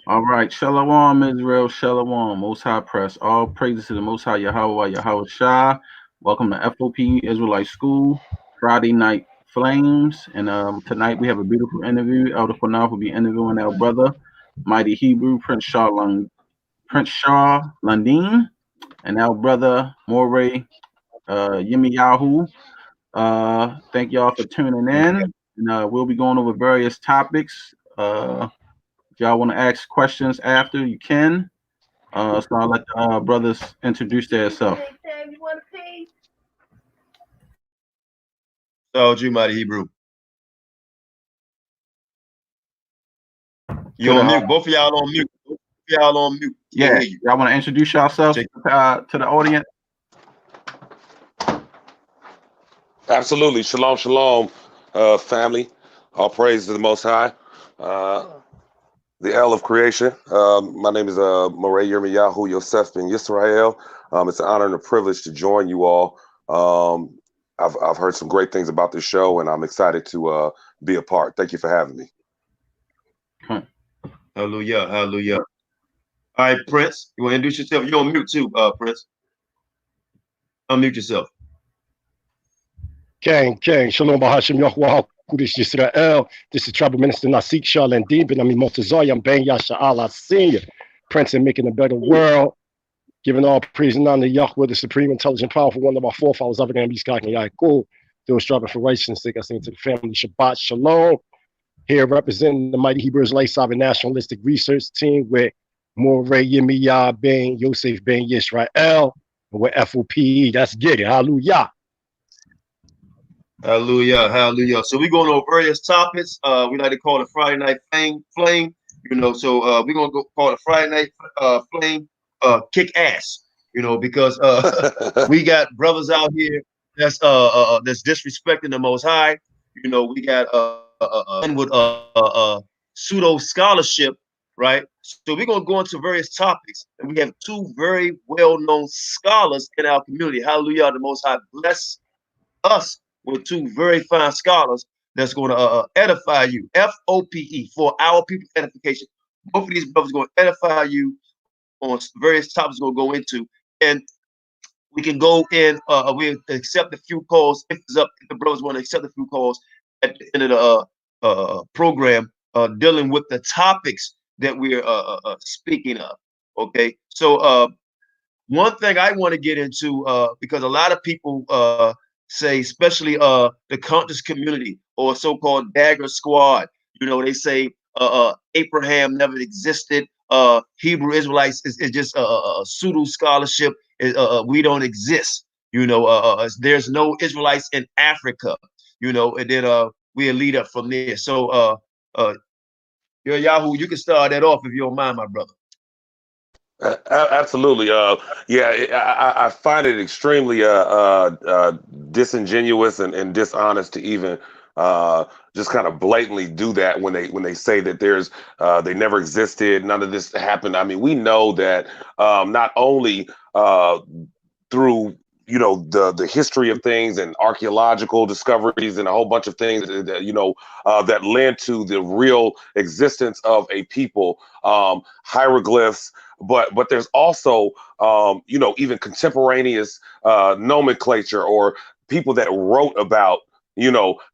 All right, Shalom, Israel, Shalom, Most High Press. All praises to the Most High Yahawashi Yahawashi. Welcome to F.O.P.E Israelite School, Friday Night Flames. And tonight we have a beautiful interview. Elder Qanath will be interviewing our brother, Mighty Hebrew, Prince Shah Lundeen, and our brother, Moreh Yirmeyah. Thank y'all for tuning in. And we'll be going over various topics. If y'all want to ask questions after, you can. So I'll let the brothers introduce themselves. So, you mighty Hebrew. You on mute. Both of y'all on mute. Both of y'all on mute. Yeah, y'all want to introduce yourself to the audience? Absolutely. Shalom, shalom, family. All praise to the Most High, the El of creation. My name is Moreh Yirmeyah Yosef ben Yisrael. It's an honor and a privilege to join you all. I've heard some great things about this show, and I'm excited to be a part. Thank you for having me. Hallelujah, hallelujah. All right, Prince, you want to introduce yourself? You're on mute too, Prince. Unmute yourself. King, Shalom Bahashim Yahuwah Kudish Yisrael. This is Tribal Minister Nasik Shah Lundeen, Ben Ami Motazoyam Ben Yasha Allah Senior, Prince in making a better world, giving all praise and honor to Yahweh, the supreme, intelligent, powerful one of our forefathers, Abraham, Yitzchak, and Yaakov. Those striving for righteousness, I sing to the family, Shabbat Shalom. Here representing the Mighty Hebrew Israelite Sovereign Nationalistic Research Team with Moreh Yirmeyah Ben Yosef Ben Yisrael, and with F.O.P.E. That's get it. Hallelujah. Hallelujah, hallelujah. So we're going over various topics. We like to call it Friday Night Flame. So we're gonna call it Friday Night Flame kick ass. Because we got brothers out here that's disrespecting the Most High. We got with pseudo scholarship, right? So we're gonna go into various topics, and we have two very well-known scholars in our community. Hallelujah, the Most High bless us with two very fine scholars that's going to edify you. F.O.P.E, for our people's edification. Both of these brothers are going to edify you on various topics we're going to go into. And we can go in, we accept a few calls if the brothers want to accept a few calls at the end of the program dealing with the topics that we're speaking of. Okay, so one thing I want to get into, because a lot of people say, especially the conscious community or so-called Dagger Squad, they say Abraham never existed. Hebrew Israelites is just a pseudo scholarship. We don't exist. There's no Israelites in Africa. And then we'll lead up from there. So, Yahoo, you can start that off if you don't mind, my brother. Absolutely. Yeah, I find it extremely disingenuous and dishonest to even just kind of blatantly do that when they say that there's they never existed, none of this happened. I mean, we know that not only through the history of things and archaeological discoveries and a whole bunch of things that that led to the real existence of a people, hieroglyphs, but there's also even contemporaneous nomenclature or people that wrote about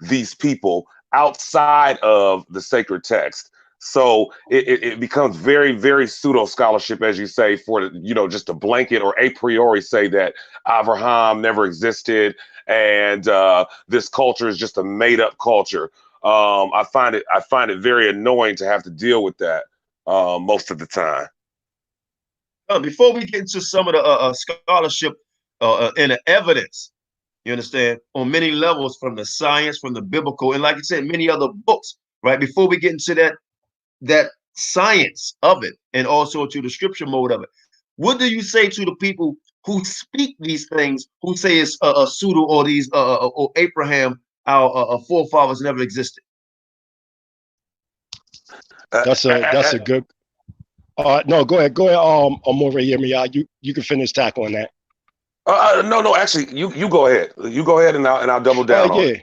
these people outside of the sacred text. So it becomes very, very pseudo scholarship, as you say, for just a blanket or a priori say that Abraham never existed and this culture is just a made up culture. I find it very annoying to have to deal with that most of the time. Before we get into some of the scholarship and the evidence, you understand, on many levels, from the science, from the biblical, and like I said, many other books, right? Before we get into that science of it and also to the scripture mode of it, what do you say to the people who speak these things, who say it's a pseudo or these or Abraham, our forefathers never existed? That's a good. No, go ahead. Moreh Yirmeyah. You can finish tackling that. No, actually, you go ahead. You go ahead, and I'll double down on it.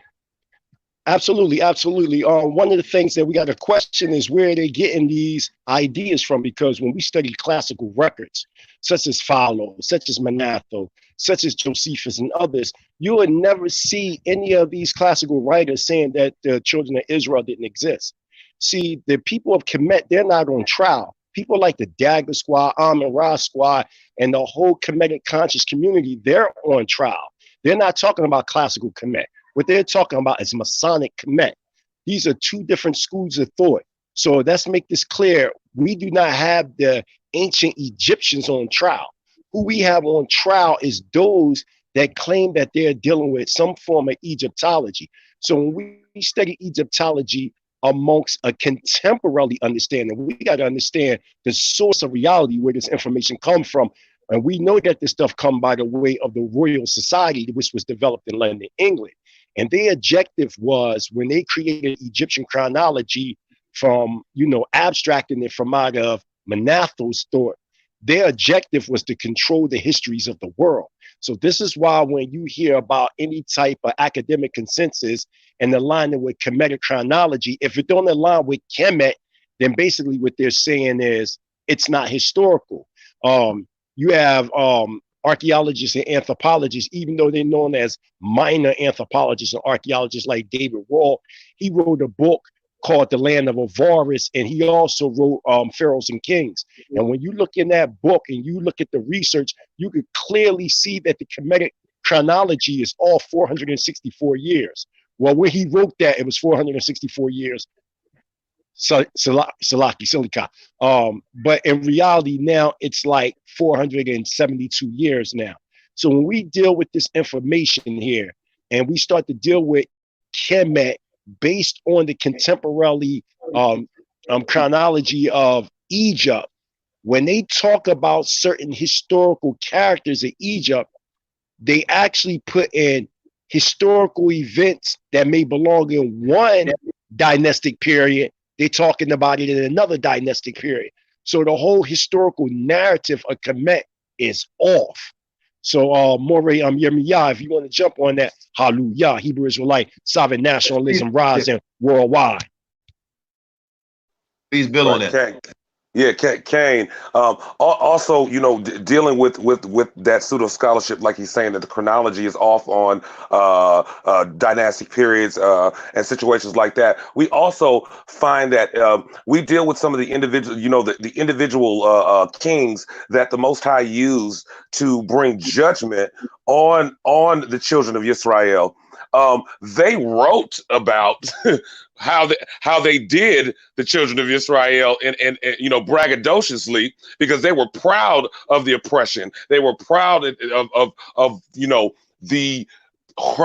Absolutely, absolutely. One of the things that we got to question is where they're getting these ideas from, because when we study classical records, such as Philo, such as Manetho, such as Josephus and others, you would never see any of these classical writers saying that the children of Israel didn't exist. See, the people of Kemet, they're not on trial. People like the Dagger Squad, Amun Ra Squad, and the whole Kemetic conscious community, they're on trial. They're not talking about classical Kemet. What they're talking about is Masonic Kemet. These are two different schools of thought. So let's make this clear. We do not have the ancient Egyptians on trial. Who we have on trial is those that claim that they're dealing with some form of Egyptology. So when we study Egyptology amongst a contemporary understanding, we got to understand the source of reality, where this information comes from. And we know that this stuff come by the way of the Royal Society, which was developed in London, England. And their objective was, when they created Egyptian chronology from, abstracting it from out of Manetho's thought, their objective was to control the histories of the world. So this is why when you hear about any type of academic consensus and aligning with Kemetic chronology, if it don't align with Kemet, then basically what they're saying is it's not historical. You have archaeologists and anthropologists, even though they're known as minor anthropologists and archaeologists, like David Rawl. He wrote a book called The Land of Avaris, and he also wrote Pharaohs and Kings. And when you look in that book and you look at the research, you could clearly see that the Kemetic chronology is all 464 years. Well, where he wrote that, it was 464 years. Silika. But in reality now it's like 472 years now. So when we deal with this information here and we start to deal with Kemet based on the contemporary chronology of Egypt, when they talk about certain historical characters of Egypt, they actually put in historical events that may belong in one dynastic period. They're talking about it in another dynastic period. So the whole historical narrative of Kemet is off. So Moreh, Yirmeyah, if you want to jump on that, hallelujah, Hebrew Israelite, sovereign nationalism rising worldwide. Please build on that. Yeah, Kane. Also, dealing with that pseudo scholarship, like he's saying that the chronology is off on dynastic periods and situations like that. We also find that we deal with some of the individual, the individual kings that the Most High used to bring judgment on the children of Israel. They wrote about how they did the children of Israel and braggadociously, because they were proud of the oppression. They were proud of the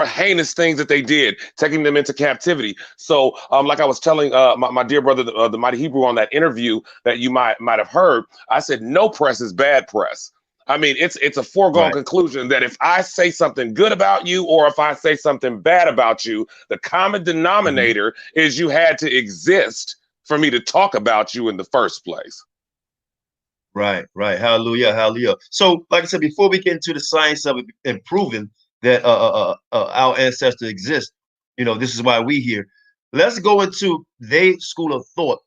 heinous things that they did, taking them into captivity. So like I was telling my dear brother, the Mighty Hebrew, on that interview that you might have heard, I said no press is bad press. I mean, it's a foregone conclusion that if I say something good about you or if I say something bad about you, the common denominator is you had to exist for me to talk about you in the first place. Right. Hallelujah, hallelujah. So, like I said, before we get into the science of it and proving that our ancestors exist, this is why we here. Let's go into their school of thought.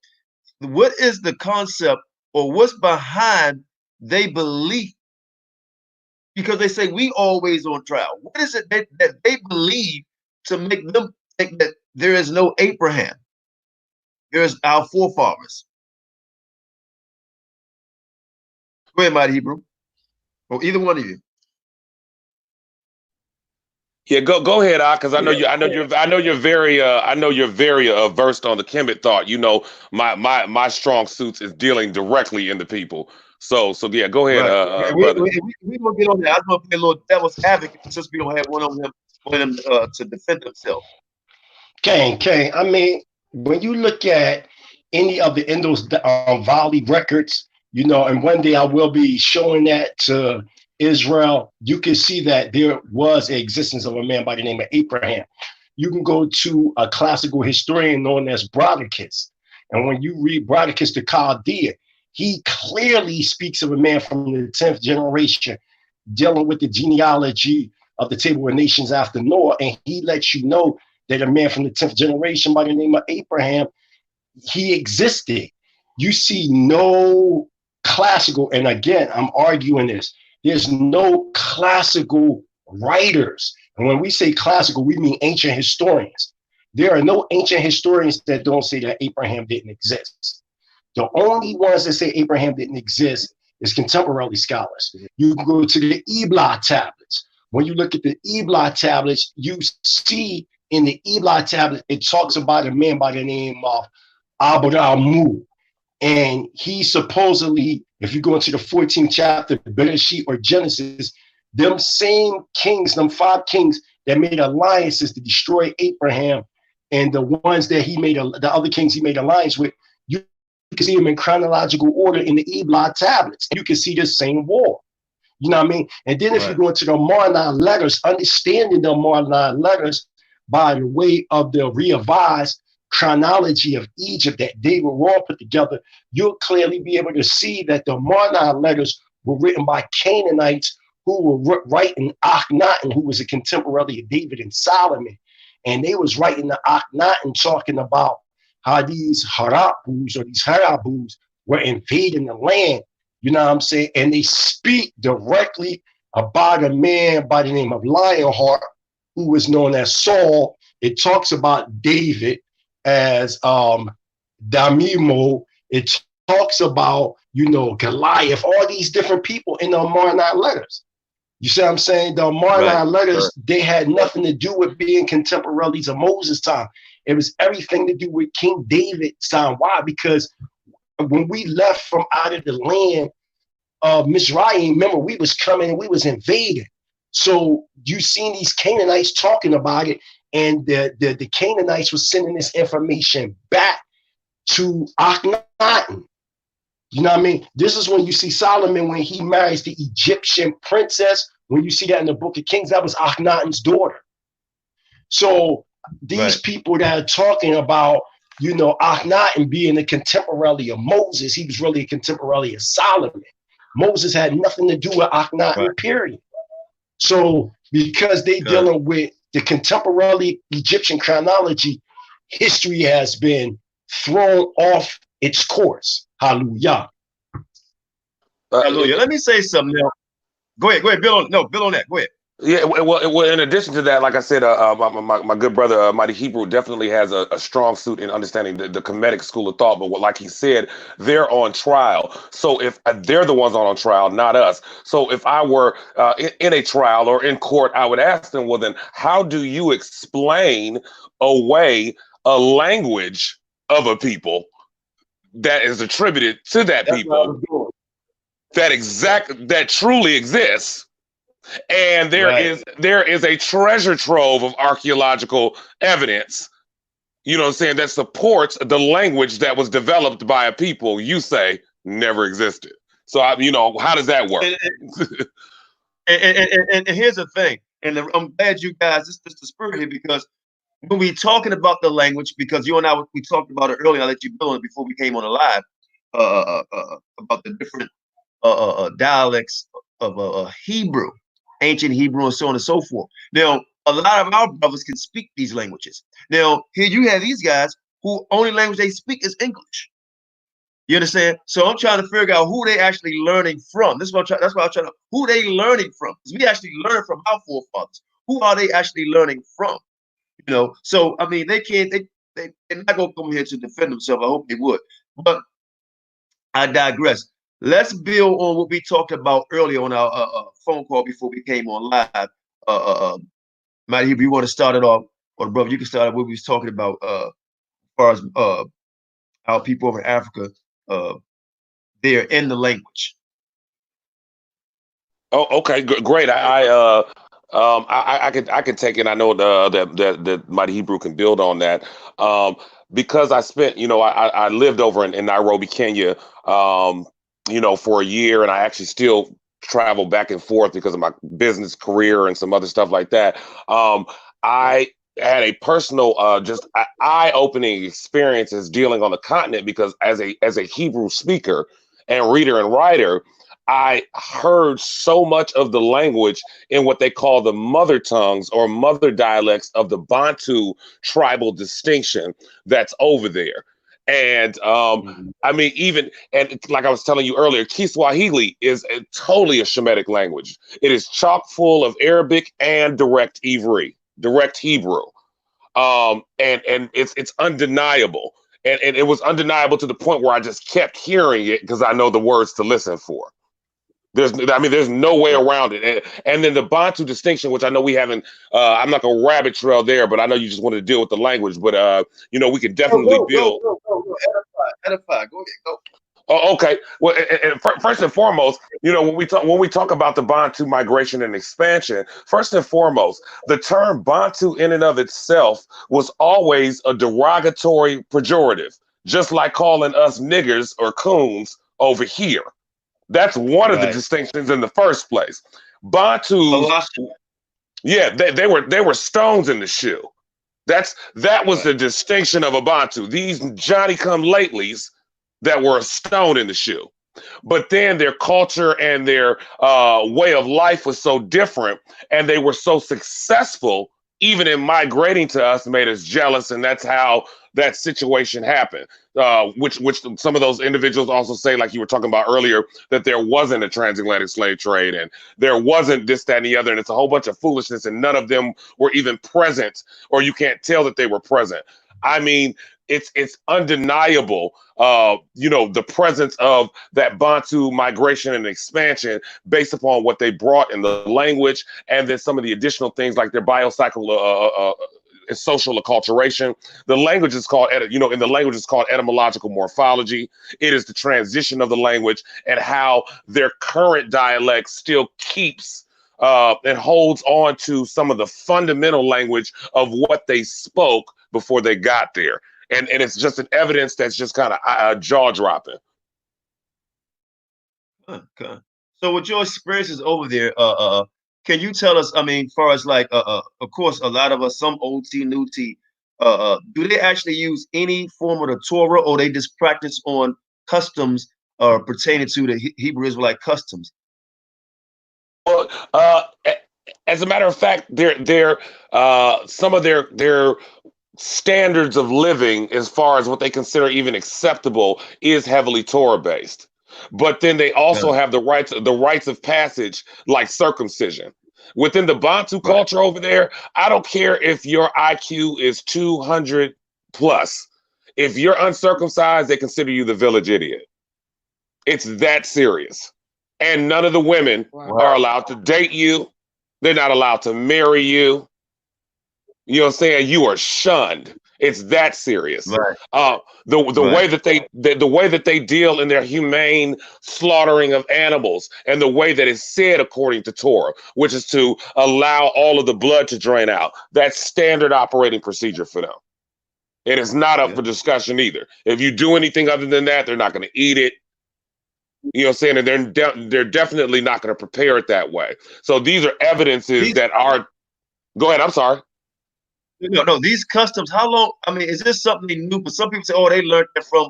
What is the concept, or what's behind their belief? Because they say we always on trial. What is it that they believe to make them think that there is no Abraham? There's our forefathers. Go ahead, Mighty Hebrew, or either one of you. Yeah, go ahead, because I know you're very versed on the Kemet thought. My strong suits is dealing directly in the people. So yeah, go ahead, brother. We gonna get on there. I was gonna play a little devil's advocate since we don't have one of them to defend themselves. Kane. I mean, when you look at any of the Indus Valley records, and one day I will be showing that to Israel, you can see that there was an existence of a man by the name of Abraham. You can go to a classical historian known as Brodicus, and when you read Brodicus the Chaldea, he clearly speaks of a man from the 10th generation dealing with the genealogy of the Table of Nations after Noah, and he lets you know that a man from the 10th generation by the name of Abraham, he existed. You see no classical, and again, I'm arguing this. There's no classical writers. And when we say classical, we mean ancient historians. There are no ancient historians that don't say that Abraham didn't exist. The only ones that say Abraham didn't exist is contemporary scholars. You can go to the Ebla tablets. When you look at the Ebla tablets, you see in the Ebla tablet, it talks about a man by the name of Abramu. And he supposedly, if you go into the 14th chapter, Bereshit or Genesis, them same kings, them 5 kings that made alliances to destroy Abraham, and the ones that he made, the other kings he made alliance with, you can see them in chronological order in the Ebla tablets. You can see the same war. You know what I mean? And then if you go into the Moreh letters, understanding the Moreh letters by the way of the revised chronology of Egypt that David Raw put together, you'll clearly be able to see that the Moreh letters were written by Canaanites who were writing Akhenaten, who was a contemporary of David and Solomon. And they was writing the Akhenaten talking about how these Harapus or these Harabus were invading the land. You know what I'm saying? And they speak directly about a man by the name of Lionheart, who was known as Saul. It talks about David as Damimo. It talks about, Goliath, all these different people in the Moreh letters. You see what I'm saying? The Moreh letters, they had nothing to do with being contemporaries of Moses' time. It was everything to do with King David's time. Why? Because when we left from out of the land of Mizraim, remember, we was coming and we was invading. So you seen these Canaanites talking about it, and the Canaanites was sending this information back to Akhenaten. You know what I mean? This is when you see Solomon, when he marries the Egyptian princess. When you see that in the Book of Kings, that was Akhenaten's daughter. So these people that are talking about, Akhenaten being a contemporary of Moses, he was really a contemporary of Solomon. Moses had nothing to do with Akhenaten, period. So because they dealing with the contemporary Egyptian chronology, history has been thrown off its course. Hallelujah. Hallelujah. Let me say something now. Go ahead, Bill on that. Go ahead. Yeah, well, in addition to that, like I said, my good brother, Mighty Hebrew, definitely has a strong suit in understanding the Kemetic school of thought. But like he said, they're on trial. So if they're the ones on trial, not us. So if I were in a trial or in court, I would ask them, well, then how do you explain away a language of a people that is attributed to that people that truly exists? And there is a treasure trove of archaeological evidence, that supports the language that was developed by a people you say never existed. So, how does that work? And here's the thing, and I'm glad you guys, this is the spirit here, because when we talking about the language, because you and I, we talked about it earlier, I let you build it before we came on the live, about the different dialects of Hebrew, ancient Hebrew, and so on and so forth. Now, a lot of our brothers can speak these languages. Now, here you have these guys who only language they speak is English. You understand? So I'm trying to figure out who they actually learning from. That's why I'm trying to, who they learning from. Because we actually learn from our forefathers. Who are they actually learning from? So I mean, they're not gonna come here to defend themselves. I hope they would. But I digress. Let's build on what we talked about earlier on our phone call before we came on live. Mighty, if you want to start it off, or brother, you can start what we was talking about as far as our people over in Africa, they're in the language. Oh, okay, great. I could take it. I know that Mighty Hebrew can build on that. Because I spent, I lived over in Nairobi, Kenya, for a year, and I actually still travel back and forth because of my business career and some other stuff like that. I had a personal, just eye-opening experiences dealing on the continent, because as a Hebrew speaker and reader and writer, I heard so much of the language in what they call the mother tongues or mother dialects of the Bantu tribal distinction that's over there. And I mean, even, and like I was telling you earlier, Kiswahili is totally a Shemitic language. It is chock full of Arabic and direct Hebrew. And it's undeniable. And it was undeniable to the point where I just kept hearing it because I know the words to listen for. There's no way around it. And then the Bantu distinction, which I know we haven't, I'm not going to rabbit trail there, but I know you just wanted to deal with the language. But, we can definitely build. Edify. Go ahead. Go. Oh, okay. Well, and first and foremost, when we talk about the Bantu migration and expansion, first and foremost, the term Bantu in and of itself was always a derogatory pejorative, just like calling us niggers or coons over here. That's one of the distinctions in the first place. Bantu, yeah, they were stones in the shoe. That was the distinction of a Bantu. These Johnny-come-latelys that were a stone in the shoe. But then their culture and their way of life was so different, and they were so successful, even in migrating to us, made us jealous, and that's how that situation happened. Which some of those individuals also say, like you were talking about earlier, that there wasn't a transatlantic slave trade, and there wasn't this, that, and the other, and it's a whole bunch of foolishness, and none of them were even present, or you can't tell that they were present. I mean, it's undeniable, the presence of that Bantu migration and expansion based upon what they brought in the language, and then some of the additional things like their biocycle, social acculturation. The language is called, in the language it's called etymological morphology. It is the transition of the language and how their current dialect still keeps and holds on to some of the fundamental language of what they spoke before they got there. And it's just an evidence that's just kind of jaw-dropping. Okay. So with your experiences over there, can you tell us, far as like, of course, a lot of us, some OT, new T, do they actually use any form of the Torah, or they just practice on customs pertaining to the Hebrew Israelite customs? Well, as a matter of fact, some of their standards of living, as far as what they consider even acceptable, is heavily Torah based. But then they also have the rites of passage, like circumcision. Within the Bantu culture over there, I don't care if your IQ is 200 plus. If you're uncircumcised, they consider you the village idiot. It's that serious. And none of the women are allowed to date you. They're not allowed to marry you. You know what I'm saying? You are shunned. It's that serious. Right. The way that they deal in their humane slaughtering of animals, and the way that it's said according to Torah, which is to allow all of the blood to drain out. That's standard operating procedure for them. It is not up for discussion either. If you do anything other than that, they're not going to eat it. You know what I'm saying? And they're definitely not going to prepare it that way. So these are evidences that are. Go ahead. I'm sorry. No, these customs, how long? Is this something new? But some people say, oh, they learned it from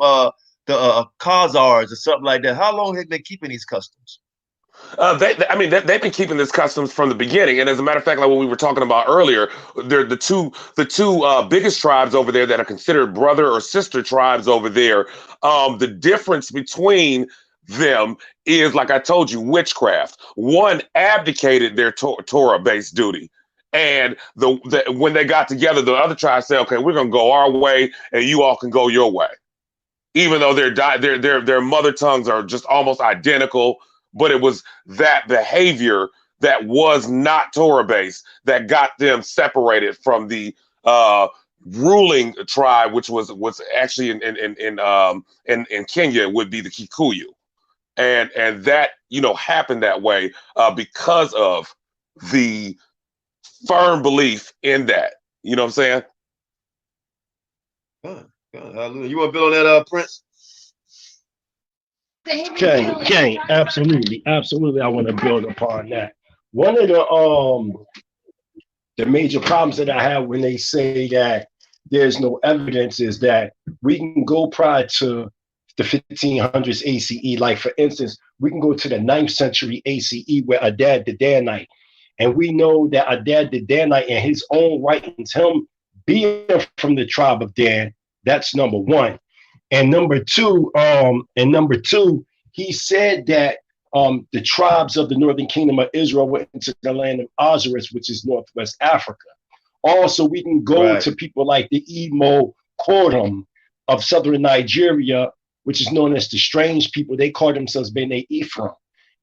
the Khazars or something like that. How long have they been keeping these customs? They've been keeping this customs from the beginning. And as a matter of fact, like what we were talking about earlier, they're the two biggest tribes over there that are considered brother or sister tribes over there. The difference between them is, like I told you, witchcraft. One abdicated their Torah-based duty. And when they got together, the other tribe said, okay, we're going to go our way and you all can go your way. Even though their mother tongues are just almost identical, but it was that behavior that was not Torah-based that got them separated from the ruling tribe, which was actually in Kenya would be the Kikuyu. And that, happened that way because of the firm belief in that. You know what I'm saying? You want to build on that, Prince? Okay, absolutely. I want to build upon that. One of the major problems that I have when they say that there's no evidence is that we can go prior to the 1500s ACE. Like, for instance, we can go to the 9th century ACE where Adad the Danite. And we know that Adad the Danite in his own writings, him being from the tribe of Dan, that's number one. And number two, he said that the tribes of the northern kingdom of Israel went into the land of Osiris, which is Northwest Africa. Also, we can go to people like the Imo Korum of southern Nigeria, which is known as the strange people. They call themselves Bene Ephraim.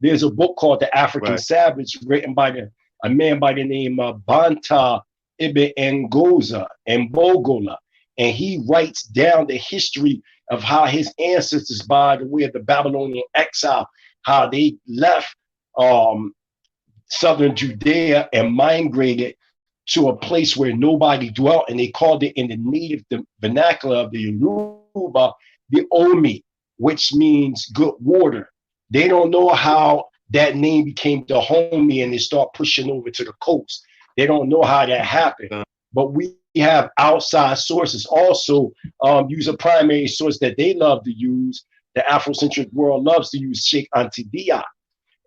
There's a book called The African Savage, written by a man by the name of Banta Ibn Ngoza and Bogola. And he writes down the history of how his ancestors, by the way of the Babylonian exile, how they left southern Judea and migrated to a place where nobody dwelt, and they called it in the native vernacular of the Yoruba, the Omi, which means good water. They don't know how that name became the Homie and they start pushing over to the coast. They don't know how that happened. But we have outside sources also use a primary source that they love to use. The Afrocentric world loves to use Sheikh Anta Diop.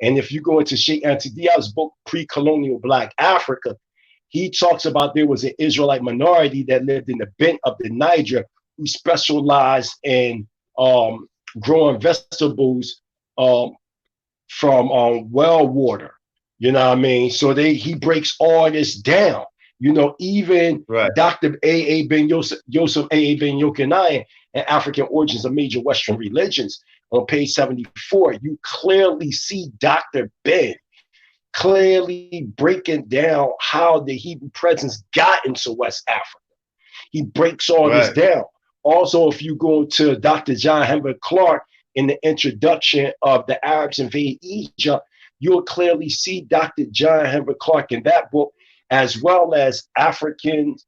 And if you go into Sheikh Anta Diop's book, Pre-Colonial Black Africa, he talks about there was an Israelite minority that lived in the bent of the Niger who specialized in growing vegetables from well water. You know what I mean? So he breaks all this down. You know, even Dr. A.A. Ben Yosef A.A. Ben Yochanan and African Origins of Major Western Religions on page 74, you clearly see Dr. Ben clearly breaking down how the Hebrew presence got into West Africa. He breaks all this down. Also, if you go to Dr. John Henry Clark in the introduction of The Arabs Invade Egypt, you'll clearly see Dr. John Henry Clark in that book, as well as Africans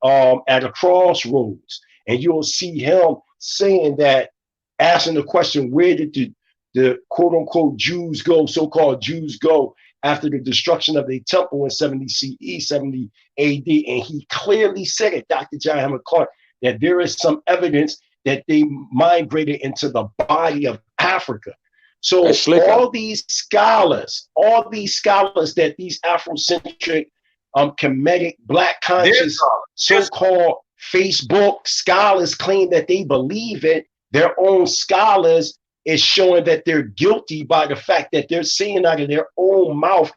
at a Crossroads. And you'll see him saying that, asking the question, where did the quote unquote Jews go, so-called Jews go, after the destruction of the temple in 70 CE, 70 AD. And he clearly said it, Dr. John Henry Clark, that there is some evidence that they migrated into the body of Africa. So all these scholars that these Afrocentric, Kemetic, Black conscious, so-called Facebook scholars claim that they believe it, their own scholars is showing that they're guilty by the fact that they're saying out of their own mouth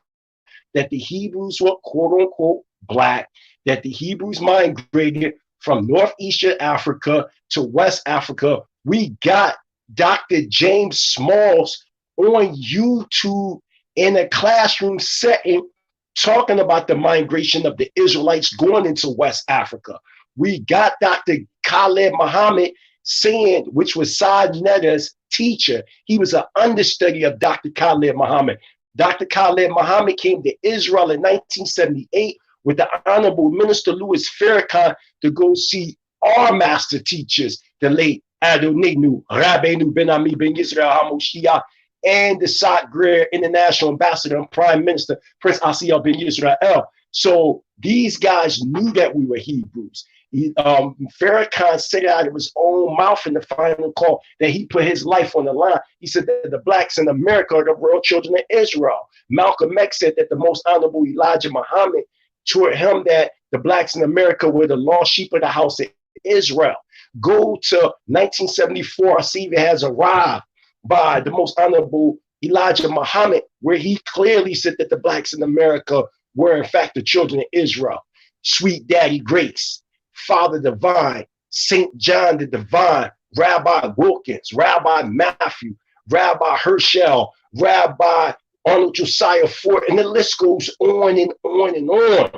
that the Hebrews were quote unquote black, that the Hebrews migrated from Northeastern Africa to West Africa. We got Dr. James Smalls on YouTube in a classroom setting talking about the migration of the Israelites going into West Africa. We got Dr. Khaled Muhammad saying, which was Saad Netta's teacher, he was an understudy of Dr. Khaled Muhammad. Dr. Khaled Muhammad came to Israel in 1978 with the Honorable Minister Louis Farrakhan to go see our master teachers, the late Adonenu, Rabbeinu Ben Ami Ben Yisrael Ha Mashayach, and the Saad Greer International Ambassador and Prime Minister, Prince Asiel Ben Yisrael. So these guys knew that we were Hebrews. Farrakhan said out of his own mouth in the final call that he put his life on the line. He said that the blacks in America are the real children of Israel. Malcolm X said that the most honorable Elijah Muhammad taught him that the blacks in America were the lost sheep of the house of Israel. Go to 1974, a Savior has arrived by the most honorable Elijah Muhammad, where he clearly said that the blacks in America were in fact the children of Israel. Sweet Daddy Grace, Father Divine, St. John the Divine, Rabbi Wilkins, Rabbi Matthew, Rabbi Herschel, Rabbi Arnold Josiah Ford, and the list goes on and on and on.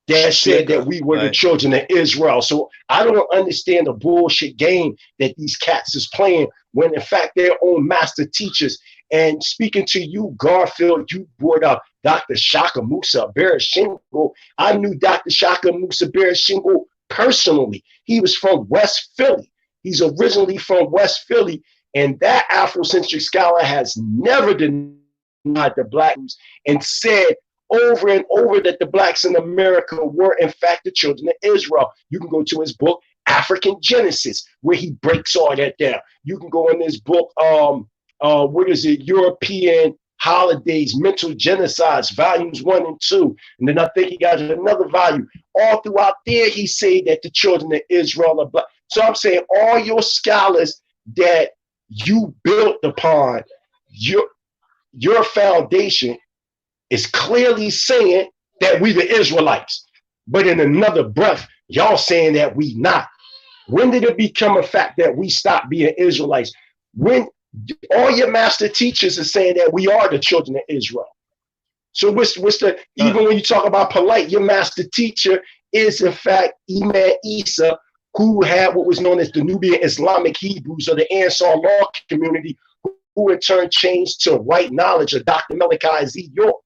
That said that we were the children of Israel. So I don't understand the bullshit game that these cats is playing when in fact their own master teachers. And speaking to you, Garfield, you brought up Dr. Shaka Musa Berashingo. I knew Dr. Shaka Musa Berashingo personally. He was from West Philly. He's originally from West Philly. And that Afrocentric scholar has never denied the blacks and said over and over that the blacks in America were in fact the children of Israel. You can go to his book, African Genesis, where he breaks all that down. You can go in this book, what is it? European Holidays, Mental Genocides, volumes 1 and 2. And then I think he got another volume. All throughout there, he say that the children of Israel are black. So I'm saying all your scholars that you built upon, your foundation is clearly saying that we the Israelites. But in another breath, y'all saying that we not. When did it become a fact that we stopped being Israelites? When all your master teachers are saying that we are the children of Israel. So what's the, even when you talk about polite, your master teacher is in fact Imam Isa, who had what was known as the Nubian Islamic Hebrews, or the Ansar law community, who in turn changed to right knowledge, of Dr. Malachi Z. York.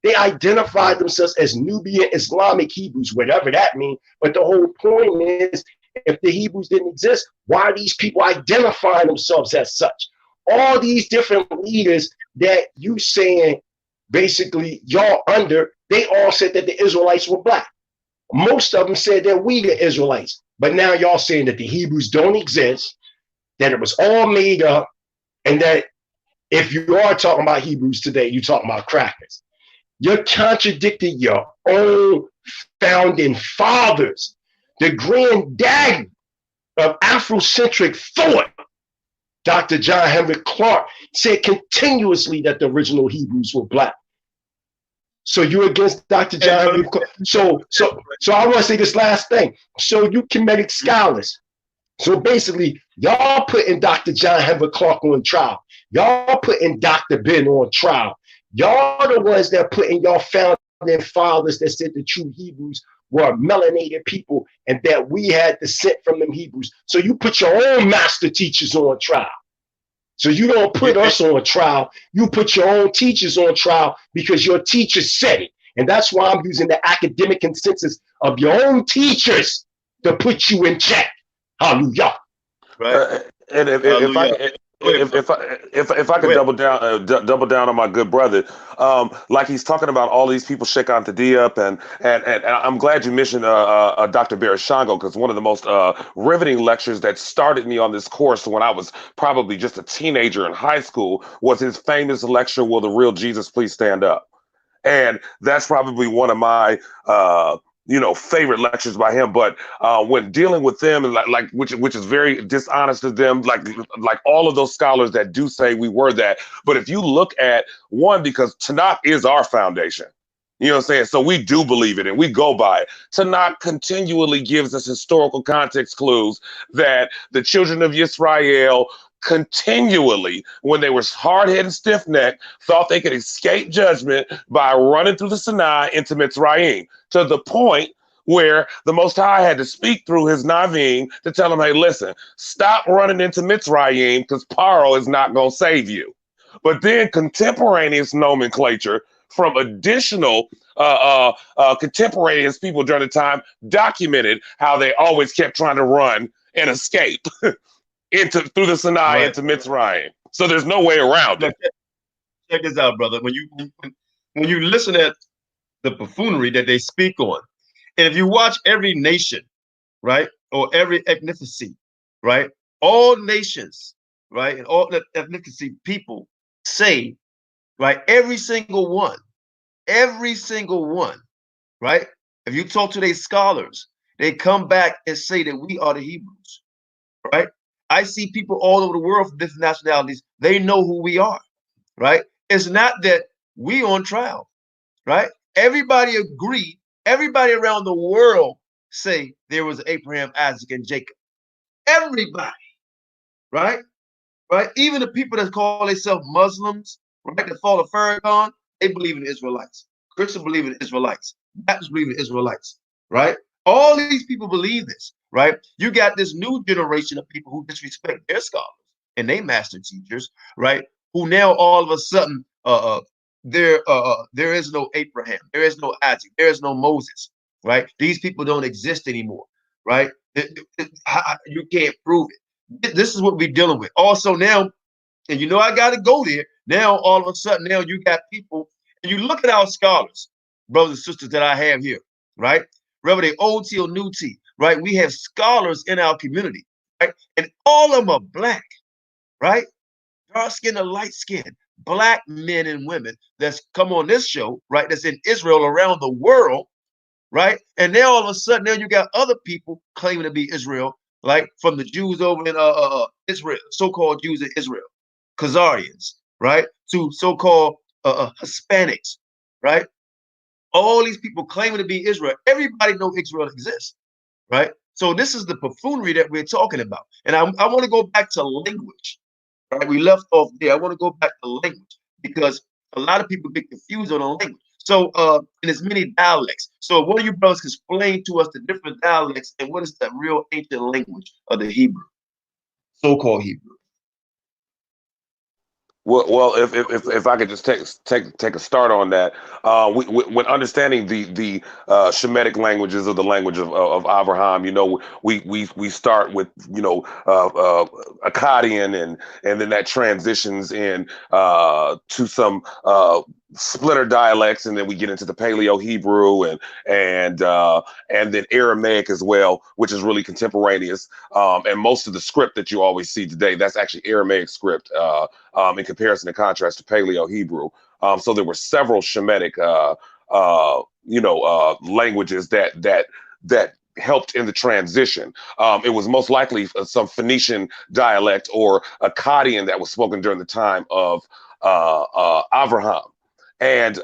They identified themselves as Nubian Islamic Hebrews, whatever that means. But the whole point is, if the Hebrews didn't exist, why are these people identifying themselves as such? All these different leaders that you saying basically y'all under, they all said that the Israelites were black. Most of them said that we the Israelites. But now y'all saying that the Hebrews don't exist, that it was all made up, and that if you are talking about Hebrews today, you're talking about crackers. You're contradicting your own founding fathers, the granddaddy of Afrocentric thought. Dr. John Henry Clark said continuously that the original Hebrews were black. So you're against Dr. John Henry Clark. So I want to say this last thing. So you Kemetic scholars. So basically, y'all putting Dr. John Henry Clark on trial. Y'all putting Dr. Ben on trial. Y'all the ones that put in y'all founding fathers that said the true Hebrews were melanated people and that we had descent from them Hebrews. So you put your own master teachers on trial. So you don't put us on trial. You put your own teachers on trial because your teachers said it. And that's why I'm using the academic consensus of your own teachers to put you in check. Hallelujah. Right. And if I could double down on my good brother, like he's talking about all these people Shekan Tadiap, and I'm glad you mentioned Dr. Barashango, because one of the most riveting lectures that started me on this course when I was probably just a teenager in high school was his famous lecture, "Will the Real Jesus Please Stand Up?" And that's probably one of my favorite lectures by him. But when dealing with them, and which is very dishonest to them, like all of those scholars that do say we were that. But if you look at one, because Tanakh is our foundation, you know what I'm saying? So we do believe it and we go by it. Tanakh continually gives us historical context clues that the children of Israel continually, when they were hard-headed, stiff-necked, thought they could escape judgment by running through the Sinai into Mitzrayim, to the point where the Most High had to speak through his Navim to tell them, hey, listen, stop running into Mitzrayim because Paro is not going to save you. But then contemporaneous nomenclature from additional contemporaneous people during the time documented how they always kept trying to run and escape through the Sinai into Mitzrayim. So there's no way around it. Check this out, brother. When you listen at the buffoonery that they speak on, and if you watch every nation, right, or every ethnicity, right, all nations, right, and all the ethnicity people say, right, every single one, right, if you talk to their scholars, they come back and say that we are the Hebrews, right? I see people all over the world from different nationalities. They know who we are, right? It's not that we on trial, right? Everybody agree. Everybody around the world say there was Abraham, Isaac, and Jacob. Everybody, right? Right? Even the people that call themselves Muslims, right, that follow Farrakhan, they believe in Israelites. Christians believe in Israelites. Baptists believe in Israelites, right? All these people believe this, right? You got this new generation of people who disrespect their scholars and their master teachers, right? Who now all of a sudden, there is no Abraham, there is no Isaac, there is no Moses, right? These people don't exist anymore, right? You can't prove it. This is what we're dealing with. Also now, and you know I got to go there. Now all of a sudden, now you got people, and you look at our scholars, brothers and sisters that I have here, right? Whether they OT or new T, right? We have scholars in our community, right? And all of them are black, right? Dark skin or light skin, black men and women that's come on this show, right? That's in Israel, around the world, right? And then all of a sudden, now you got other people claiming to be Israel, like from the Jews over in Israel, so-called Jews in Israel, Khazarians, right? To so-called Hispanics, right? All these people claiming to be Israel. Everybody know Israel exists, right? So this is the buffoonery that we're talking about. And I want to go back to language, right? We left off there. I want to go back to language because a lot of people get confused on the language. So and there's many dialects. So one of you brothers explain to us the different dialects and what is the real ancient language of the Hebrew, so-called Hebrew. Well, if I could just take a start on that, when understanding the Shemitic languages of the language of Abraham, you know, we start with Akkadian and then that transitions in to some splitter dialects, and then we get into the Paleo Hebrew and then Aramaic as well, which is really contemporaneous. And most of the script that you always see today, that's actually Aramaic script in comparison and contrast to Paleo Hebrew. So there were several Shemitic languages that helped in the transition. It was most likely some Phoenician dialect or Akkadian that was spoken during the time of Abraham. And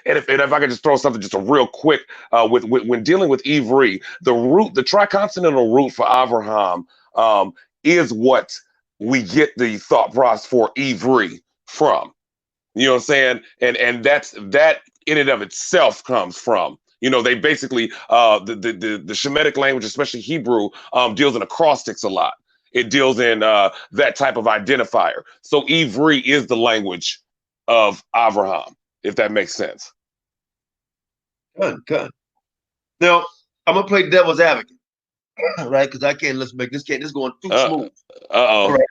if I could just throw something just a real quick when dealing with Ivri, the tricontinental root for Abraham is what we get the thought process for Ivri from. You know what I'm saying? And that in and of itself comes from. You know, they basically the Shemitic language, especially Hebrew, deals in acrostics a lot. It deals in that type of identifier. So Ivri is the language of Abraham, if that makes sense. Good. Now, I'm gonna play devil's advocate, right? Because I can't let's make this going too smooth. Uh-oh. Right.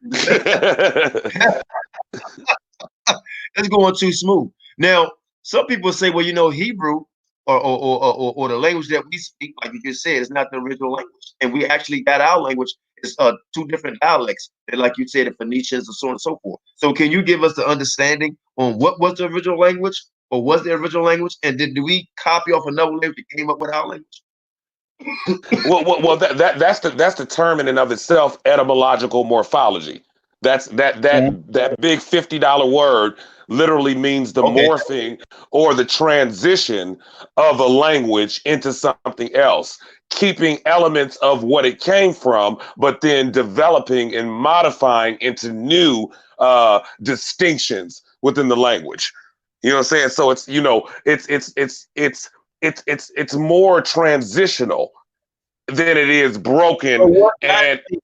It's going too smooth. Now, some people say, well, you know, Hebrew or the language that we speak, like you just said, is not the original language. And we actually got our language is two different dialects. And like you said, the Phoenicians and so on and so forth. So can you give us the understanding on what was the original language, or was the original language? And did we copy off another language that came up with our language? well, that's the term in and of itself, etymological morphology. That's that big $50 word literally means the morphing or the transition of a language into something else, keeping elements of what it came from, but then developing and modifying into new distinctions within the language. You know what I'm saying? So it's, you know, it's more transitional than it is broken. So what dynasty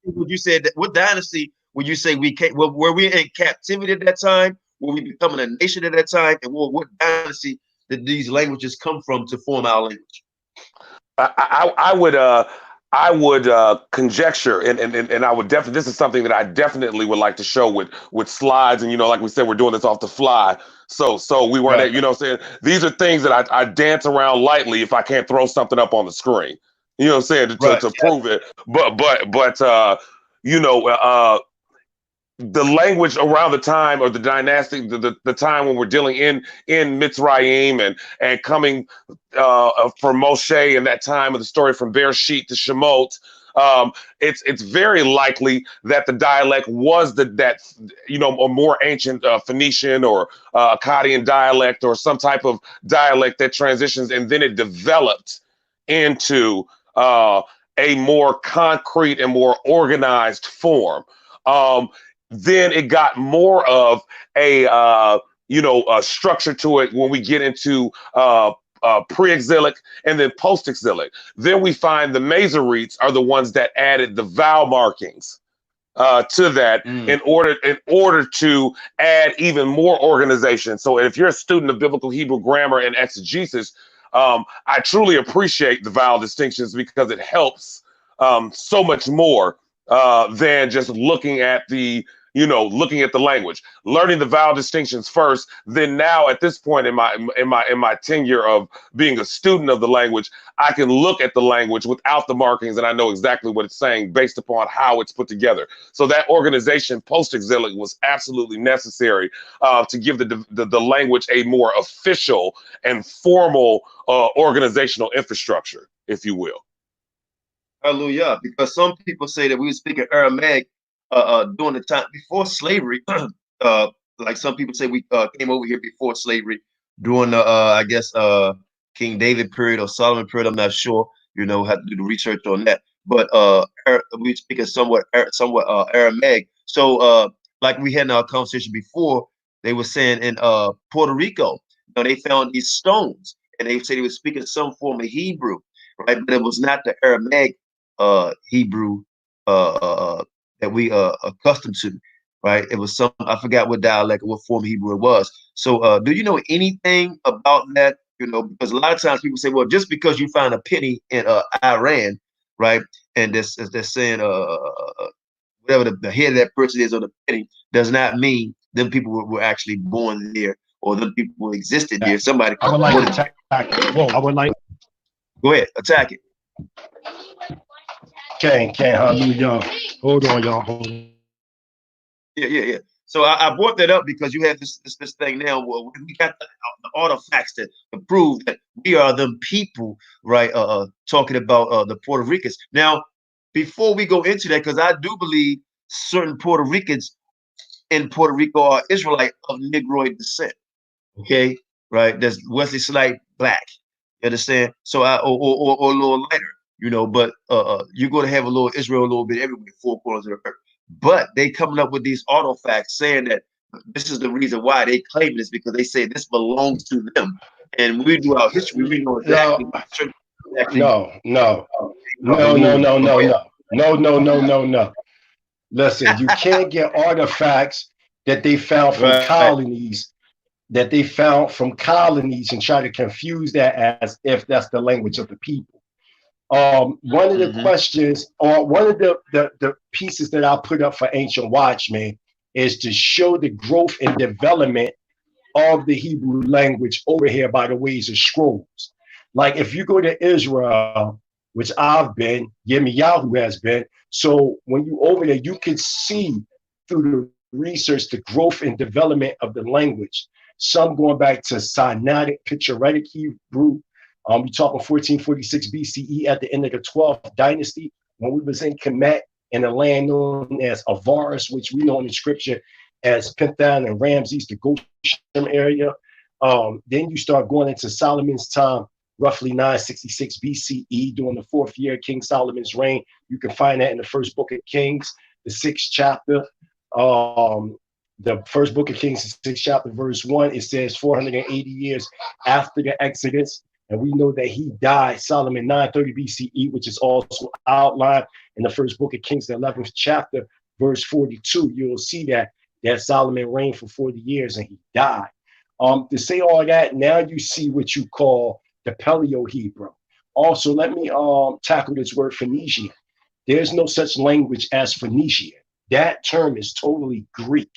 would you say that? What dynasty would you say we came? Well, were we in captivity at that time? Were we becoming a nation at that time? And what dynasty did these languages come from to form our language? I would conjecture, and I would definitely. This is something that I definitely would like to show with slides, and you know, like we said, we're doing this off the fly. So we weren't, right. You know what I'm saying? These are things that I dance around lightly if I can't throw something up on the screen. You know what I'm saying? To prove it. But you know, the language around the time, or the dynastic, the time when we're dealing in Mitzrayim and coming from Moshe and that time of the story from Bereshit to Shemot, it's very likely that the dialect was that you know, a more ancient Phoenician or Akkadian dialect, or some type of dialect that transitions, and then it developed into a more concrete and more organized form. Then it got more of a structure to it when we get into pre-exilic and then post-exilic. Then we find the Masoretes are the ones that added the vowel markings to that in order to add even more organization. So if you're a student of biblical Hebrew grammar and exegesis, I truly appreciate the vowel distinctions, because it helps so much more than just looking at the looking at the language, learning the vowel distinctions first. Then now at this point in my tenure of being a student of the language, I can look at the language without the markings, and I know exactly what it's saying based upon how it's put together. So that organization post-exilic was absolutely necessary to give the language a more official and formal organizational infrastructure, if you will. Hallelujah. Because some people say that we were speaking Aramaic during the time before slavery. Like some people say we came over here before slavery during the I guess King David period or Solomon period. I'm not sure. Had to do the research on that. But we were speaking somewhat Aramaic. So like we had in our conversation before, they were saying in Puerto Rico, they found these stones, and they said they were speaking some form of Hebrew, right? But it was not the Aramaic Hebrew that we accustomed to, right? It was some, I forgot what dialect or what form of Hebrew it was. So do you know anything about that? Because a lot of times people say, well, just because you find a penny in Iran, right, and they're saying whatever the head of that person is on the penny does not mean them people were actually born there or them people existed there. Somebody I would like to attack it. Whoa, I would like. Go ahead, attack it. Can't, hallelujah. Hold on, y'all. Hold on. Yeah. So I brought that up because you have this thing now. Well, we got the artifacts to prove that we are them people, right? Talking about the Puerto Ricans. Now, before we go into that, because I do believe certain Puerto Ricans in Puerto Rico are Israelite of Negroid descent. Okay, right? There's Wesley Slight black. You understand? So or a little lighter, but you're going to have a little Israel a little bit everywhere, four corners of the earth. But they coming up with these artifacts saying that this is the reason why they claim this, because they say this belongs to them. And when we do our history, we know exactly. No. Listen, you can't get artifacts that they found from colonies, and try to confuse that as if that's the language of the people. One of the questions, or one of the pieces that I put up for Ancient Watchmen is to show the growth and development of the Hebrew language over here by the ways of scrolls. Like if you go to Israel, which I've been, Yirmeyah has been, so when you over there, you can see through the research the growth and development of the language. Some going back to Sinaitic, Picturetic Hebrew. We're talking 1446 BCE at the end of the 12th dynasty, when we was in Qanath in a land known as Avaris, which we know in the scripture as Pithon and Ramses, the Goshen area. Then you start going into Solomon's time, roughly 966 BCE, during the 4th year of King Solomon's reign. You can find that in the first book of Kings, the 6th chapter. The first book of Kings, the 6th chapter, verse 1, it says 480 years after the Exodus. And we know that he died, Solomon, 930 BCE, which is also outlined in the first book of Kings, the 11th chapter, verse 42. You'll see that Solomon reigned for 40 years and he died. To say all that, now you see what you call the Paleo-Hebrew. Also, let me tackle this word Phoenician. There's no such language as Phoenician. That term is totally Greek.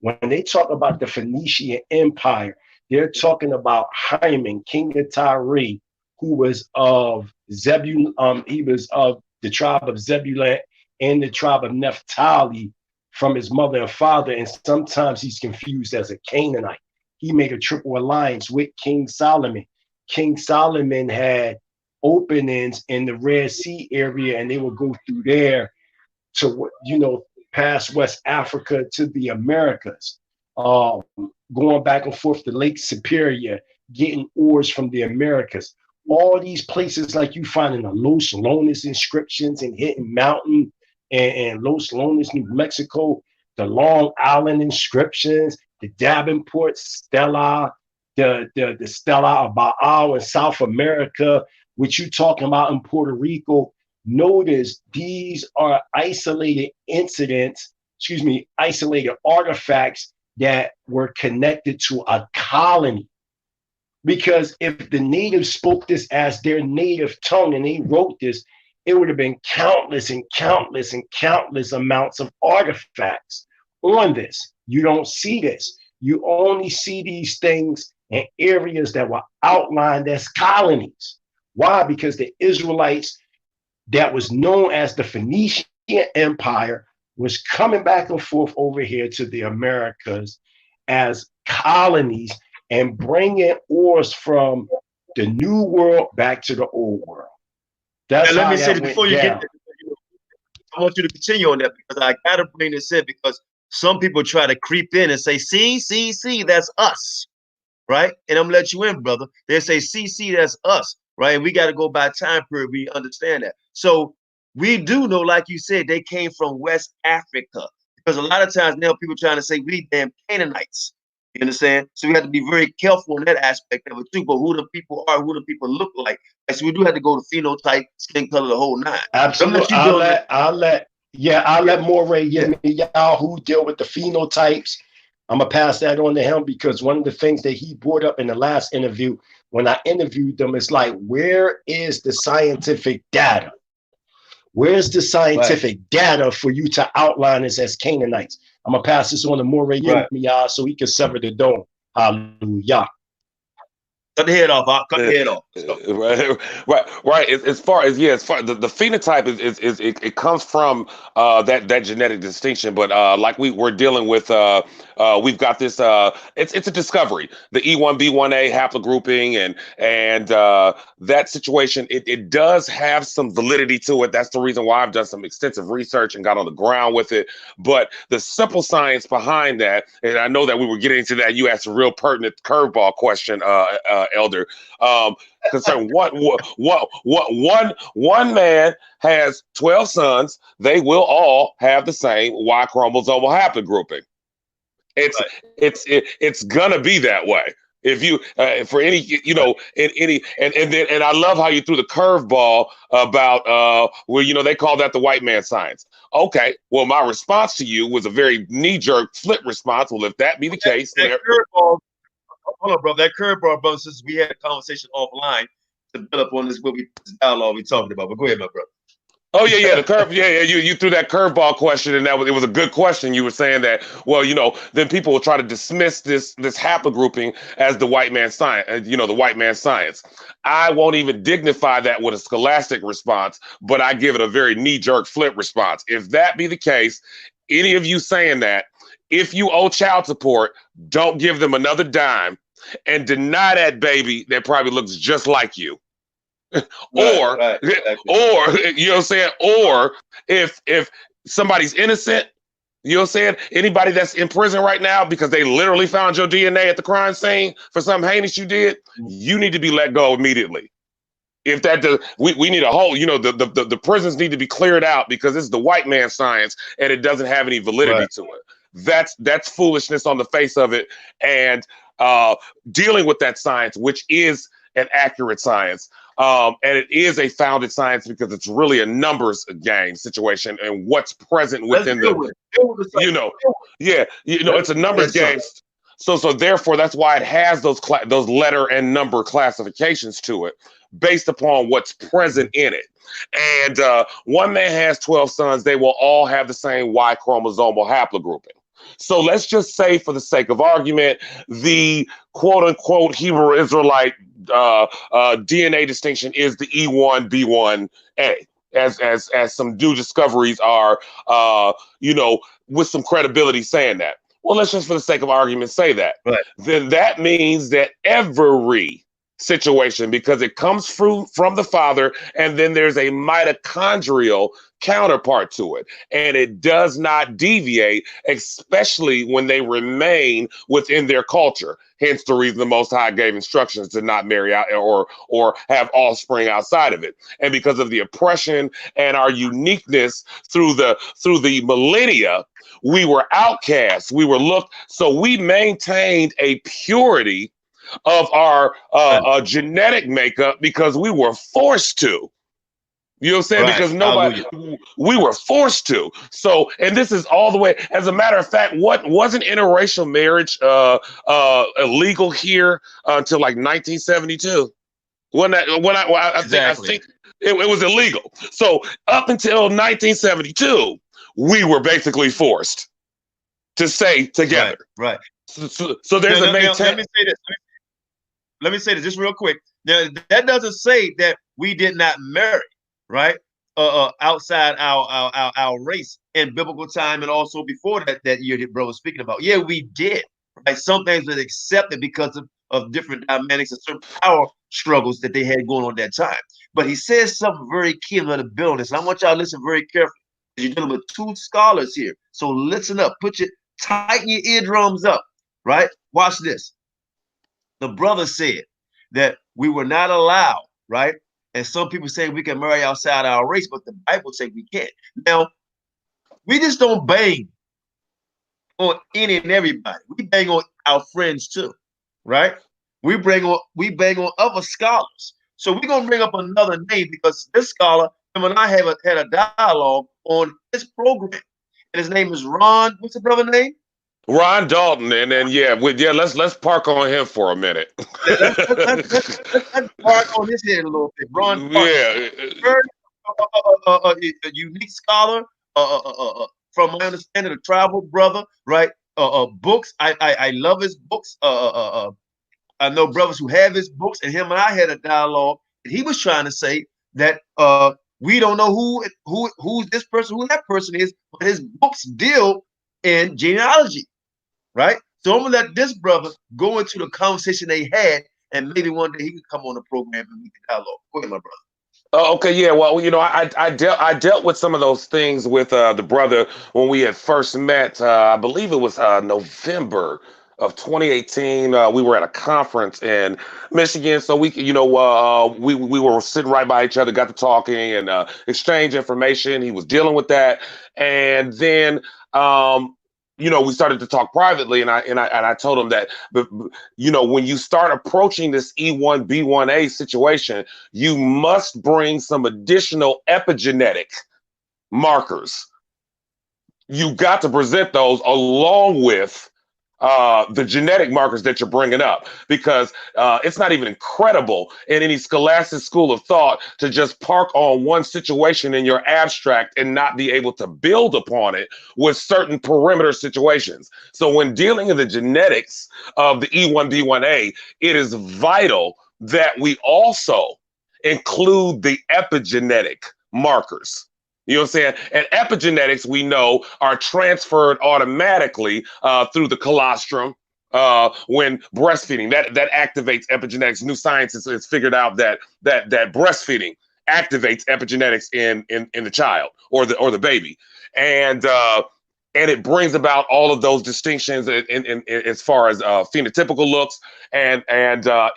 When they talk about the Phoenician Empire, they're talking about Hyman, king of Tyre, who was of Zebulun. He was of the tribe of Zebulun and the tribe of Naphtali from his mother and father. And sometimes he's confused as a Canaanite. He made a triple alliance with King Solomon. King Solomon had openings in the Red Sea area, and they would go through there to, past West Africa to the Americas. Going back and forth to Lake Superior, getting ores from the Americas. All these places like you find in the Los Lones inscriptions in Hidden Mountain and Los Lones, New Mexico, the Long Island inscriptions, the Davenport Stela, the Stela of Baal in South America, which you talking about in Puerto Rico. Notice these are isolated isolated artifacts that were connected to a colony. Because if the natives spoke this as their native tongue and they wrote this, it would have been countless and countless and countless amounts of artifacts on this. You don't see this. You only see these things in areas that were outlined as colonies. Why? Because the Israelites that was known as the Phoenician Empire was coming back and forth over here to the Americas as colonies and bringing ores from the new world back to the old world. That's and let how me say that this before went you down. get there, I want you to continue on that because I gotta bring this in because some people try to creep in and say, see, that's us, right? And I'm gonna let you in, brother. They say, see, that's us, right? And we got to go by time period. We understand that. So we do know, like you said, they came from West Africa because a lot of times now people trying to say we damn Canaanites. You understand? So we have to be very careful in that aspect of it too. But who the people are, who the people look like. And so we do have to go to phenotype, skin color, the whole nine. Absolutely. I'll let Moreh Yirmeyah, who deal with the phenotypes. I'm gonna pass that on to him because one of the things that he brought up in the last interview, when I interviewed them, is like, where is the scientific data? Where's the scientific data for you to outline us as Canaanites? I'm gonna pass this on to Moreh Yirmeyah so he can sever the dome. Hallelujah. Cut the head off. Cut the head off. Right. As far as the phenotype is it comes from that genetic distinction, but like we're dealing with, we've got this. It's a discovery. The E1B1A haplogrouping and that situation. It does have some validity to it. That's the reason why I've done some extensive research and got on the ground with it. But the simple science behind that, and I know that we were getting into that. You asked a real pertinent curveball question, Elder. Concern one man has 12 sons. They will all have the same Y chromosomal haplogrouping. It's gonna be that way. If you for any in any and I love how you threw the curveball about where they call that the white man science. Okay, well my response to you was a very knee-jerk flip response. Well, if that be the case, that curveball. Hold on, bro. That curveball, bro, since we had a conversation offline to build up on this dialogue we're talking about. But go ahead, my brother. Oh yeah, the curve. Yeah. You threw that curveball question, and it was a good question. You were saying that, well, then people will try to dismiss this haplogrouping as the white man science. The white man science. I won't even dignify that with a scholastic response, but I give it a very knee-jerk flip response. If that be the case, any of you saying that, if you owe child support, don't give them another dime and deny that baby that probably looks just like you. Or you know what I'm saying? Or if somebody's innocent, you know what I'm saying? Anybody that's in prison right now because they literally found your DNA at the crime scene for something heinous you did, you need to be let go immediately. If that does, we need a whole, the prisons need to be cleared out because this is the white man science and it doesn't have any validity to it. That's foolishness on the face of it. And dealing with that science, which is an accurate science, and it is a founded science because it's really a numbers game situation and what's present within it's a numbers game. So therefore, that's why it has those letter and number classifications to it based upon what's present in it. And one man has 12 sons. They will all have the same Y chromosomal haplogrouping. So let's just say, for the sake of argument, the quote-unquote Hebrew Israelite DNA distinction is the E1B1A, as some new discoveries are, with some credibility saying that. Well, let's just, for the sake of argument, say that. Right. Then that means that every situation, because it comes from the father, and then there's a mitochondrial counterpart to it, and it does not deviate, especially when they remain within their culture. Hence the reason the Most High gave instructions to not marry out or have offspring outside of it. And because of the oppression and our uniqueness through the millennia, we were outcasts. We were looked. So we maintained a purity of our genetic makeup because we were forced to. You know what I'm saying? Right. Because we were forced to. So, and this is all the way, as a matter of fact, wasn't interracial marriage illegal here until like 1972? I think it was illegal. So up until 1972, we were basically forced. to say together. Right. So there's a maintain. Let me say this. Let me say this just real quick. Now, that doesn't say that we did not marry, right? Outside our race in biblical time, and also before that year that bro was speaking about. Yeah, we did. Right. Some things were accepted because of different dynamics and certain power struggles that they had going on at that time. But he says something very key in the bill this. And I want y'all to listen very carefully. You're dealing with two scholars here. So listen up. Tighten your eardrums up. Right? Watch this. The brother said that we were not allowed, right? And some people say we can marry outside our race, but the Bible says we can't. Now, we just don't bang on any and everybody. We bang on our friends too, right? We bang on other scholars. So we're gonna bring up another name because this scholar, him and I had a dialogue on his program, and his name is Ron. What's the brother name? Ron Dalton, and then let's park on him for a minute. let's park on his head a little bit. Ron, very a unique scholar. From my understanding, a tribal brother, right? Books. I love his books. I know brothers who have his books, and him and I had a dialogue, and he was trying to say that we don't know who this person, who that person is, but his books deal in genealogy. Right? So I'm gonna let this brother go into the conversation they had, and maybe one day he can come on the program and we can dialogue. Go ahead, my brother. Okay, yeah. Well, I dealt with some of those things with the brother when we had first met. I believe it was November of 2018. We were at a conference in Michigan, so we were sitting right by each other, got to talking and exchange information. He was dealing with that, and then we started to talk privately, and I told him that, when you start approaching this E1B1A situation, you must bring some additional epigenetic markers. You got to present those along with the genetic markers that you're bringing up, because it's not even incredible in any scholastic school of thought to just park on one situation in your abstract and not be able to build upon it with certain perimeter situations. So when dealing in the genetics of the E1B1A, it is vital that we also include the epigenetic markers. You know what I'm saying? And epigenetics, we know, are transferred automatically through the colostrum when breastfeeding. That activates epigenetics. New science has figured out that breastfeeding activates epigenetics in the child or the baby, and it brings about all of those distinctions in as far as phenotypical looks and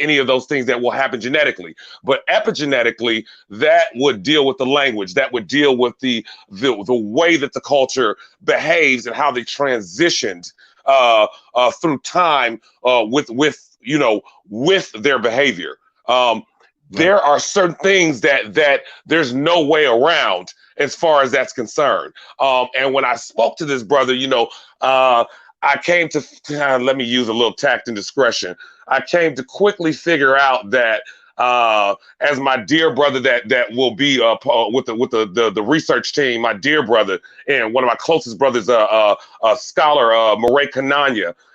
any of those things that will happen genetically. But epigenetically, that would deal with the language, that would deal with the way that the culture behaves and how they transitioned through time with their behavior. There are certain things that there's no way around as far as that's concerned. And when I spoke to this brother, I came to, let me use a little tact and discretion. I came to quickly figure out that as my dear brother that will be with the research team, my dear brother and one of my closest brothers, a scholar, Moreh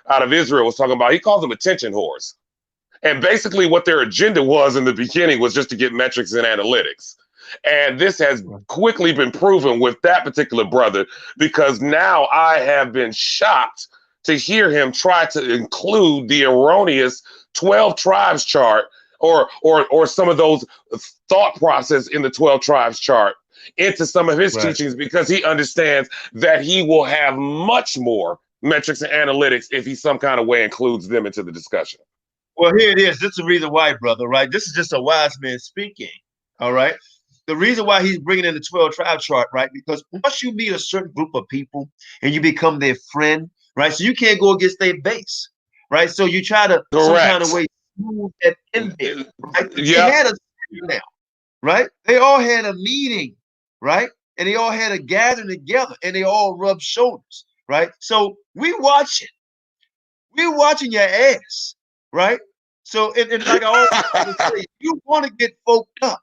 out of Israel, was talking about. He calls them attention whores. And basically what their agenda was in the beginning was just to get metrics and analytics. And this has quickly been proven with that particular brother, because now I have been shocked to hear him try to include the erroneous 12 tribes chart or some of those thought process in the 12 tribes chart into some of his teachings, because he understands that he will have much more metrics and analytics if he some kind of way includes them into the discussion. Well, here it is. This is the reason why, brother, right? This is just a wise man speaking, all right? The reason why he's bringing in the 12 tribe chart, right? Because once you meet a certain group of people and you become their friend, right? So you can't go against their base, right? So you try to some kind of way smooth that in there, right? They had a now, right? They all had a meeting, right? And they all had a gathering together and they all rubbed shoulders, right? So we watching your ass. Right? So, and like I always say, you want to get folk up,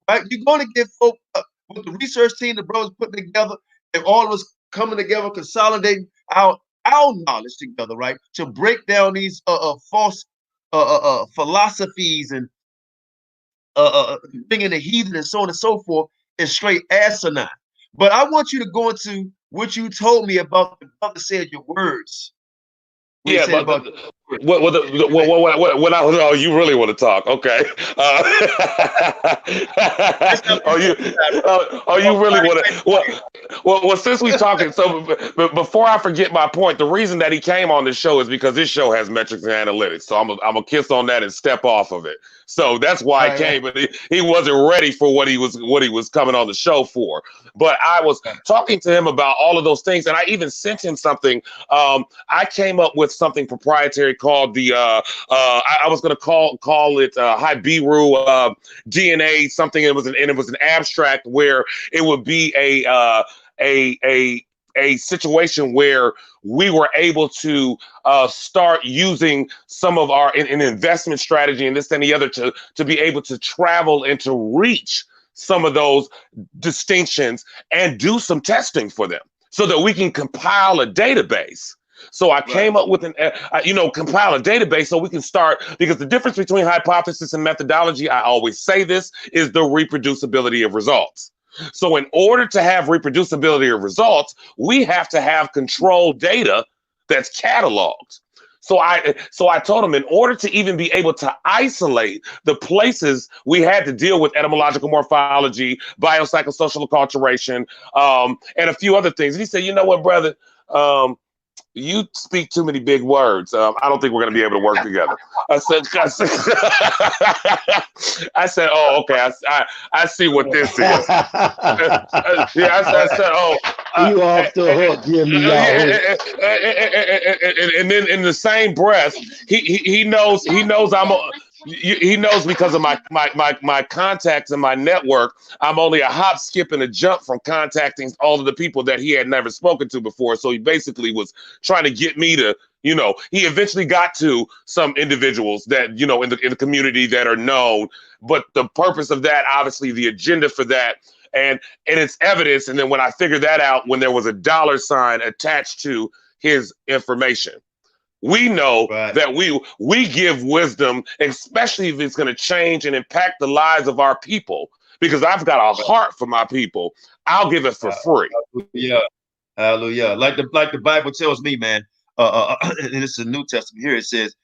right? You're going to get folk up with the research team the brothers put together, and all of us coming together, consolidating our our knowledge together, right, to break down these false philosophies and bringing the heathen and so on and so forth is straight asinine. But I want you to go into what you told me about the brother said your words. Yeah, but what I was, oh, you really want to talk? Okay. You really want to? Well, since we talking, so before I forget my point, the reason that he came on this show is because this show has metrics and analytics. So I'm a kiss on that and step off of it. So that's why he came, but he wasn't ready for what he was coming on the show for. But I was talking to him about all of those things, and I even sent him something. I came up with something proprietary called the I was going to call it Hibiru DNA something. It was an abstract where it would be a situation where we were able to start using some of our an investment strategy and this and the other to be able to travel and to reach some of those distinctions and do some testing for them so that we can compile a database. So I came up with compile a database so we can start, because the difference between hypothesis and methodology, I always say this, is the reproducibility of results. So in order to have reproducibility of results, we have to have controlled data that's cataloged. So I told him in order to even be able to isolate the places we had to deal with etymological morphology, biopsychosocial acculturation, and a few other things. And he said, you know what, brother? You speak too many big words. I don't think we're going to be able to work together. I said, oh, okay. I see what this is. I said, oh. You off the hook, Yirmeyah. And then in the same breath, he knows he knows because of my contacts and my network, I'm only a hop, skip, and a jump from contacting all of the people that he had never spoken to before. So he basically was trying to get me to, he eventually got to some individuals that, in the community that are known. But the purpose of that, obviously the agenda for that, and it's evidence. And then when I figured that out, when there was a $ attached to his information, we know that we give wisdom, especially if it's going to change and impact the lives of our people, because I've got a heart for my people. I'll give it for free. Yeah. Hallelujah. Like the Bible tells me, man, and it's the New Testament here. It says,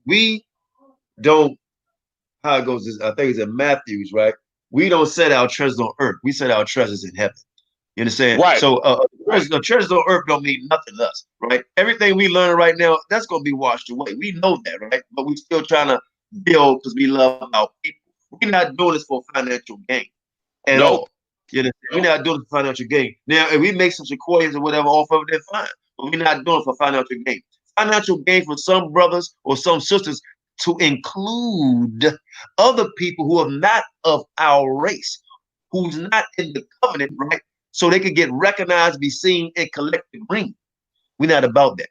we don't, how it goes, I think it's in Matthew's, right? We don't set our treasures on earth. We set our treasures in heaven. You understand? Right. So the treasures on earth don't mean nothing to us, right? Everything we learn right now, that's going to be washed away. We know that, right? But we're still trying to build because we love our people. We're not doing this for financial gain at all. You know, we're not doing it for financial gain. Now, if we make some sequoias or whatever off of it, then fine. But we're not doing it for financial gain. Financial gain for some brothers or some sisters to include other people who are not of our race, who's not in the covenant, right? So they could get recognized, be seen, and collective green. We're not about that.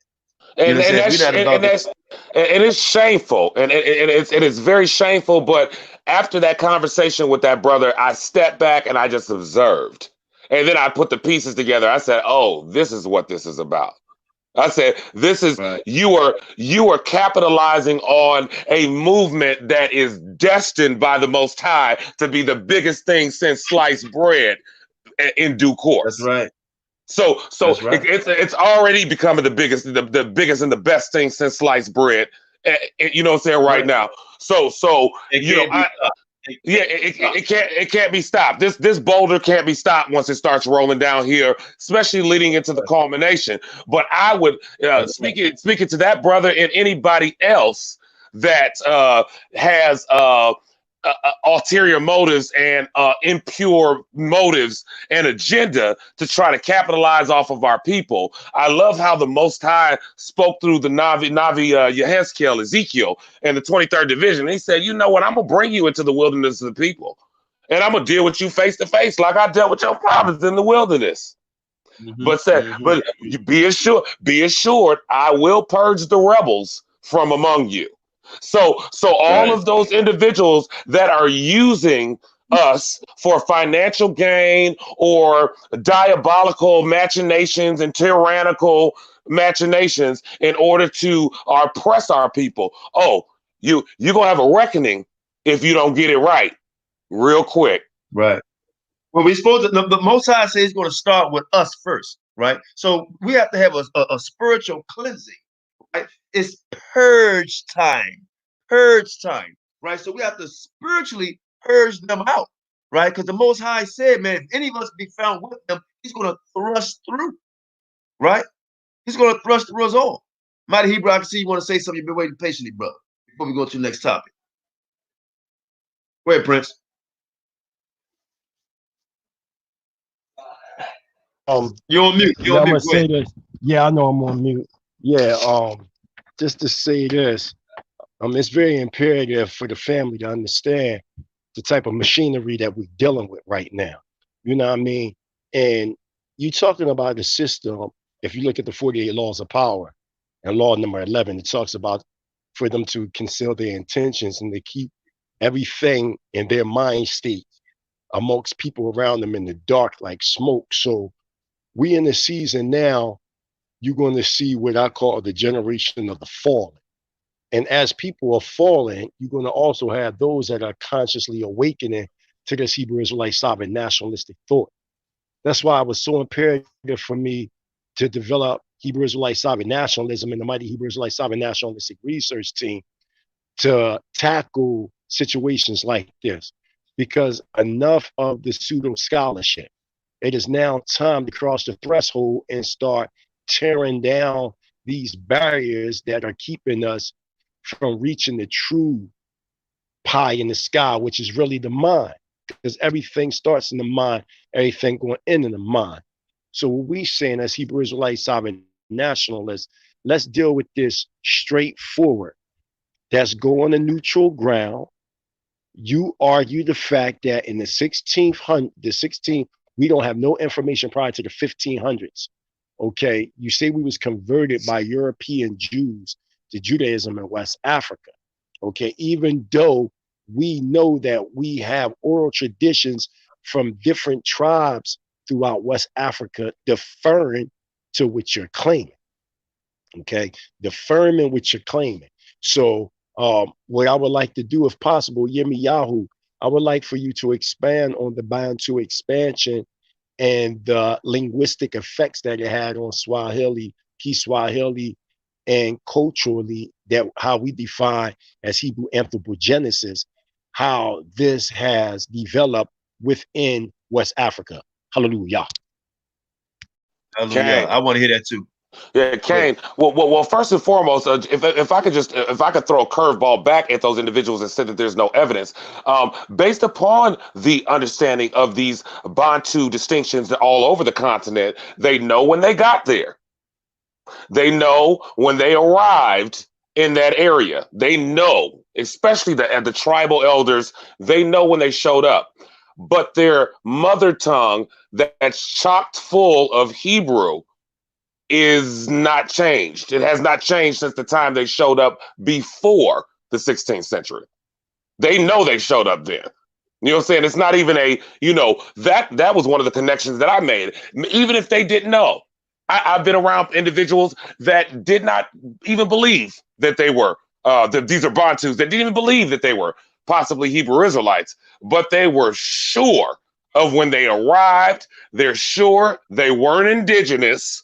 And it's shameful, and it is very shameful. But after that conversation with that brother, I stepped back and I just observed, and then I put the pieces together. I said, "Oh, this is what this is about." I said, "This is you are capitalizing on a movement that is destined by the Most High to be the biggest thing since sliced bread in due course." That's right. So it's already becoming the biggest and the best thing since sliced bread. You know what I'm saying right now. So it can't be stopped. This boulder can't be stopped once it starts rolling down here, especially leading into the culmination. But I would speaking to that brother and anybody else that has ulterior motives and impure motives and agenda to try to capitalize off of our people. I love how the Most High spoke through the Navi Ezekiel in the 23rd division. He said, you know what, I'm going to bring you into the wilderness of the people, and I'm going to deal with you face to face like I dealt with your prophets in the wilderness. But be assured, I will purge the rebels from among you. So all of those individuals that are using us for financial gain or diabolical machinations and tyrannical machinations in order to oppress our people. Oh, you're gonna have a reckoning if you don't get it right real quick. Right. Well, we're supposed to, the Most High says it's going to start with us first, right? So we have to have a spiritual cleansing, right? It's purge time, right? So we have to spiritually purge them out, right? Because the Most High said, man, if any of us be found with them, he's going to thrust through, right? He's going to thrust through us all. Mighty Hebrew, I can see you want to say something. You've been waiting patiently, brother, before we go to the next topic. Go ahead, Prince. You're on mute. You're on mute. Go ahead. This. Yeah, I know I'm on mute. Yeah, just to say this, it's very imperative for the family to understand the type of machinery that we're dealing with right now. You know what I mean? And you're talking about the system. If you look at the 48 laws of power and law number 11, it talks about for them to conceal their intentions and to keep everything in their mind state amongst people around them in the dark like smoke. So we in the season now, you're going to see what I call the generation of the fallen. And as people are falling, you're going to also have those that are consciously awakening to this Hebrew Israelite sovereign nationalistic thought. That's why it was so imperative for me to develop Hebrew Israelite sovereign nationalism and the mighty Hebrew Israelite sovereign nationalistic research team to tackle situations like this, because enough of the pseudo scholarship. It is now time to cross the threshold and start tearing down these barriers that are keeping us from reaching the true pie in the sky, which is really the mind, because everything starts in the mind, everything going in the mind. So what we saying as Hebrew Israelite sovereign nationalists, let's deal with this straightforward. Let's go on a neutral ground. You argue the fact that in the 16th, we don't have no information prior to the 1500s. Okay, you say we was converted by European Jews to Judaism in West Africa. Okay, even though we know that we have oral traditions from different tribes throughout West Africa deferring to what you're claiming. Okay, deferring what you're claiming. So what I would like to do, if possible, Yirmeyah, I would like for you to expand on the Bantu expansion and the linguistic effects that it had on Swahili, Kiswahili, and culturally, that how we define as Hebrew anthropogenesis, how this has developed within West Africa. Hallelujah. Hallelujah. I want to hear that too. Yeah, Kane. Well, first and foremost, if I could throw a curveball back at those individuals and say that there's no evidence, based upon the understanding of these Bantu distinctions all over the continent, they know when they got there. They know when they arrived in that area. They know, especially the tribal elders, they know when they showed up. But their mother tongue that's chocked full of Hebrew is not changed. It has not changed since the time they showed up before the 16th century. They know they showed up then. You know what I'm saying? It's not even that was one of the connections that I made. Even if they didn't know, I've been around individuals that did not even believe that they were, these are Bantus, that didn't even believe that they were possibly Hebrew Israelites, but they were sure of when they arrived. They're sure they weren't indigenous.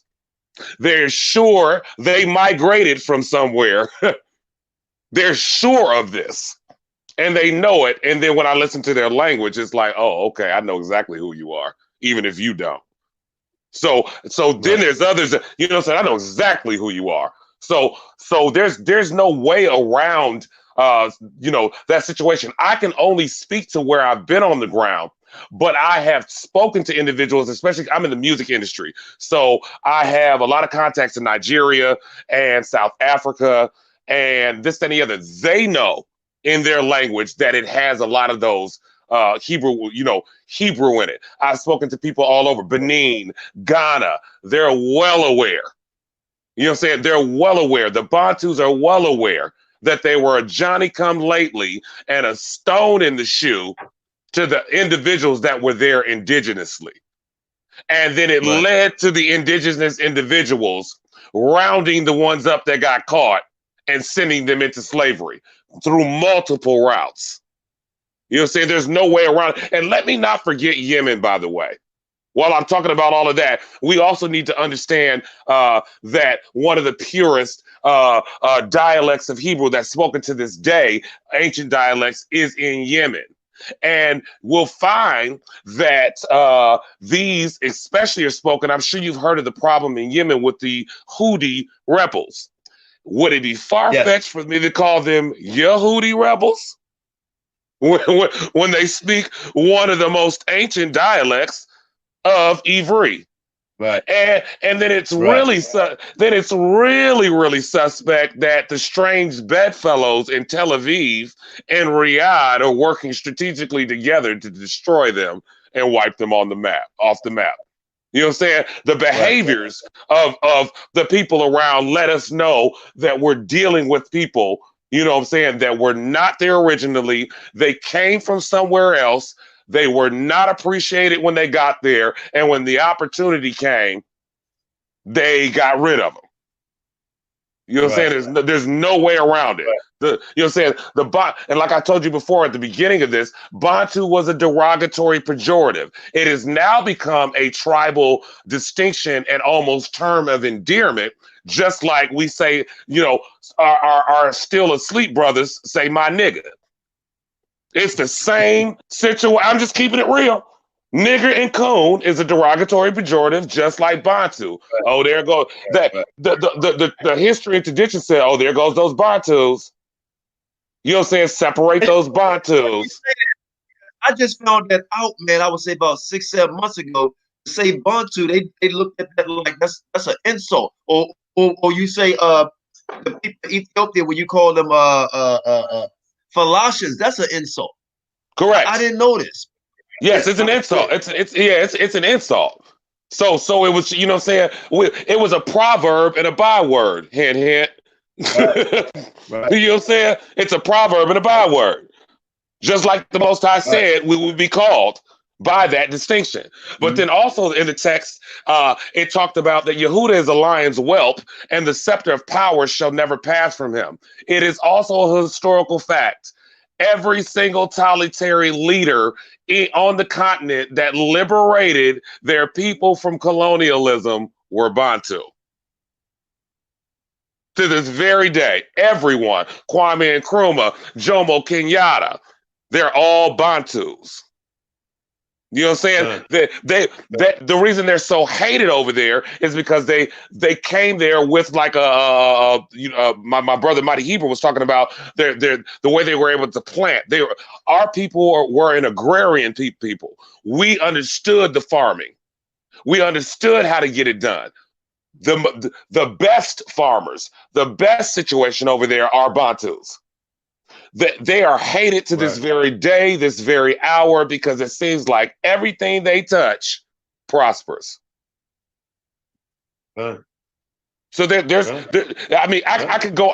They're sure they migrated from somewhere. They're sure of this. And they know it. And then when I listen to their language, it's like, oh, okay, I know exactly who you are, even if you don't. So then there's others that, you know what I'm saying? I know exactly who you are. So there's no way around that situation. I can only speak to where I've been on the ground. But I have spoken to individuals, especially I'm in the music industry. So I have a lot of contacts in Nigeria and South Africa and this and the other. They know in their language that it has a lot of those Hebrew in it. I've spoken to people all over Benin, Ghana. They're well aware. You know what I'm saying? They're well aware. The Bantus are well aware that they were a Johnny come lately and a stone in the shoe to the individuals that were there indigenously. And then it led to the indigenous individuals rounding the ones up that got caught and sending them into slavery through multiple routes. You know what I'm saying? There's no way around it. And let me not forget Yemen, by the way. While I'm talking about all of that, we also need to understand that one of the purest dialects of Hebrew that's spoken to this day, ancient dialects, is in Yemen. And we'll find that these especially are spoken. I'm sure you've heard of the problem in Yemen with the Houthi rebels. Would it be far-fetched for me to call them Yehudi rebels? When they speak one of the most ancient dialects of Ivri. Right. And then it's really really suspect that the strange bedfellows in Tel Aviv and Riyadh are working strategically together to destroy them and wipe them off the map. You know what I'm saying? The behaviors of the people around let us know that we're dealing with people, you know what I'm saying, that were not there originally. They came from somewhere else. They were not appreciated when they got there. And when the opportunity came, they got rid of them. You know what I'm saying? There's no way around it. You know what I'm saying? And like I told you before at the beginning of this, Bantu was a derogatory pejorative. It has now become a tribal distinction and almost term of endearment, just like we say, you know, our still asleep brothers say my nigga. It's the same situation. I'm just keeping it real. Nigger and coon is a derogatory pejorative, just like Bantu. Oh, there goes that. The history and tradition said, oh, there goes those Bantus. You know what I'm saying? Separate those Bantus. I just found that out, man. I would say about 6-7 months ago. To say Bantu, they looked at that like that's an insult. Or you say the people in Ethiopia when you call them Falashas, that's an insult. Correct. I didn't know this. Yes, it's an insult. It's an insult. So it was, you know what I'm saying? It was a proverb and a byword. Hint, hint. Right. You know what I'm saying? It's a proverb and a byword. Just like the Most High said, we would be called by that distinction. But then also in the text, it talked about that Yehuda is a lion's whelp, and the scepter of power shall never pass from him. It is also a historical fact. Every single totalitarian leader on the continent that liberated their people from colonialism were Bantu. To this very day, everyone, Kwame Nkrumah, Jomo Kenyatta, they're all Bantus. You know what I'm saying? The reason they're so hated over there is because they came there with like my brother Mighty Hebrew was talking about the way they were able to plant. Our people were an agrarian people. We understood the farming. We understood how to get it done. The best farmers, the best situation over there are Bantus. They are hated to this very day, this very hour, because it seems like everything they touch prospers. So I could go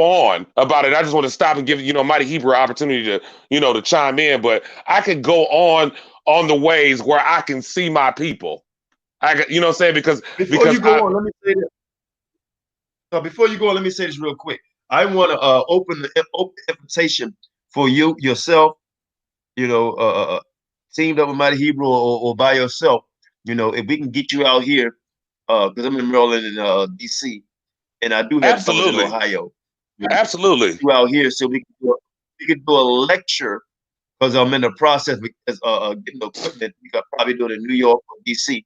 on about it. I just want to stop and give Mighty Hebrew an opportunity to chime in, but I could go on the ways where I can see my people. You know what I'm saying? Because before you go on, let me say this. Before you go on, let me say this real quick. I want to open the invitation for you yourself, teamed up with Mighty Hebrew or by yourself. If we can get you out here, because I'm in Maryland and DC, and I do have brothers in Ohio. Absolutely, you out here so we can do a lecture, because I'm in the process because getting the equipment. We could probably do it in New York or DC.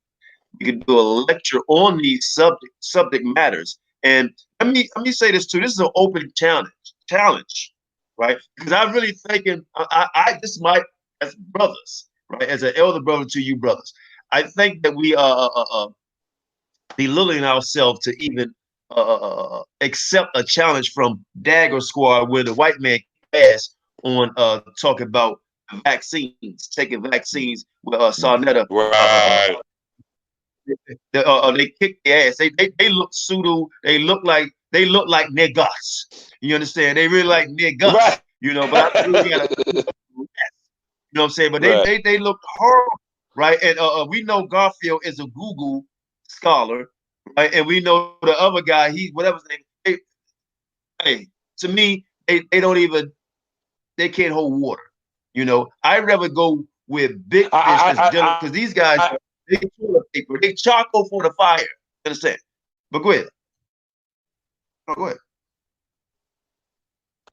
We could do a lecture on these subject matters. And let me say this too. This is an open challenge, right? Because I'm really thinking, this might, as brothers, right, as an elder brother to you brothers, I think that we are belittling ourselves to even accept a challenge from Dagger Squad, where the white man asked on talking about vaccines, taking vaccines with Sarnetta. Right. They kick their ass. They look pseudo. They look like niggas. You understand? They really like niggas. Right. But I really gotta. You know what I'm saying? But Right. they look horrible, right? And we know Garfield is a Google scholar, right? And we know the other guy, he whatever his name. Hey, to me, they don't even they can't hold water. You know, I'd rather go with big fish that's dealing because these guys they toilet paper, they charcoal for the fire. You understand? But go ahead. Oh, go ahead.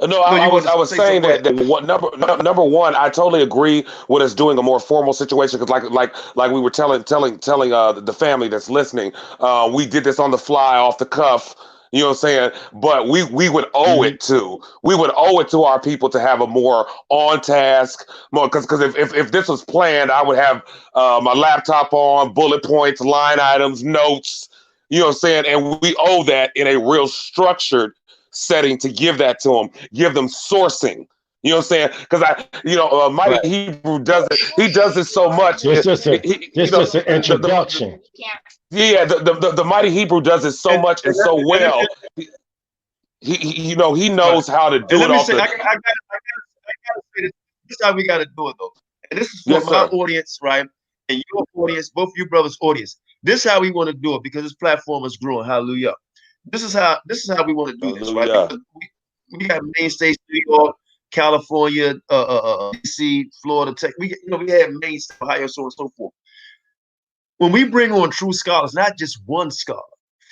No, No, you want I to was say saying something? that what number one, I totally agree with us doing a more formal situation because like we were telling the family that's listening, we did this on the fly, off the cuff. You know what I'm saying? But we would owe it to our people to have a more on task, more because if this was planned, I would have my laptop on, bullet points, line items, notes. You know what I'm saying? And we owe that in a real structured setting to give that to them, give them sourcing. You know what I'm saying? Because Mighty Right. Hebrew does it. He does it so much. This just an introduction. The Mighty Hebrew does it so much and so well. He knows how to And do let it me off say, the. I gotta say this. This is how we gotta do it though. And this is for Yes, my sir. audience, right? And your audience, both you brothers' audience. This is how we want to do it because this platform is growing. Hallelujah. This is how we want to do this, right? Hallelujah. Because we have main states, New York, California, DC, Florida, Tech. We have main states, Ohio, so on and so forth. When we bring on true scholars, not just one scholar,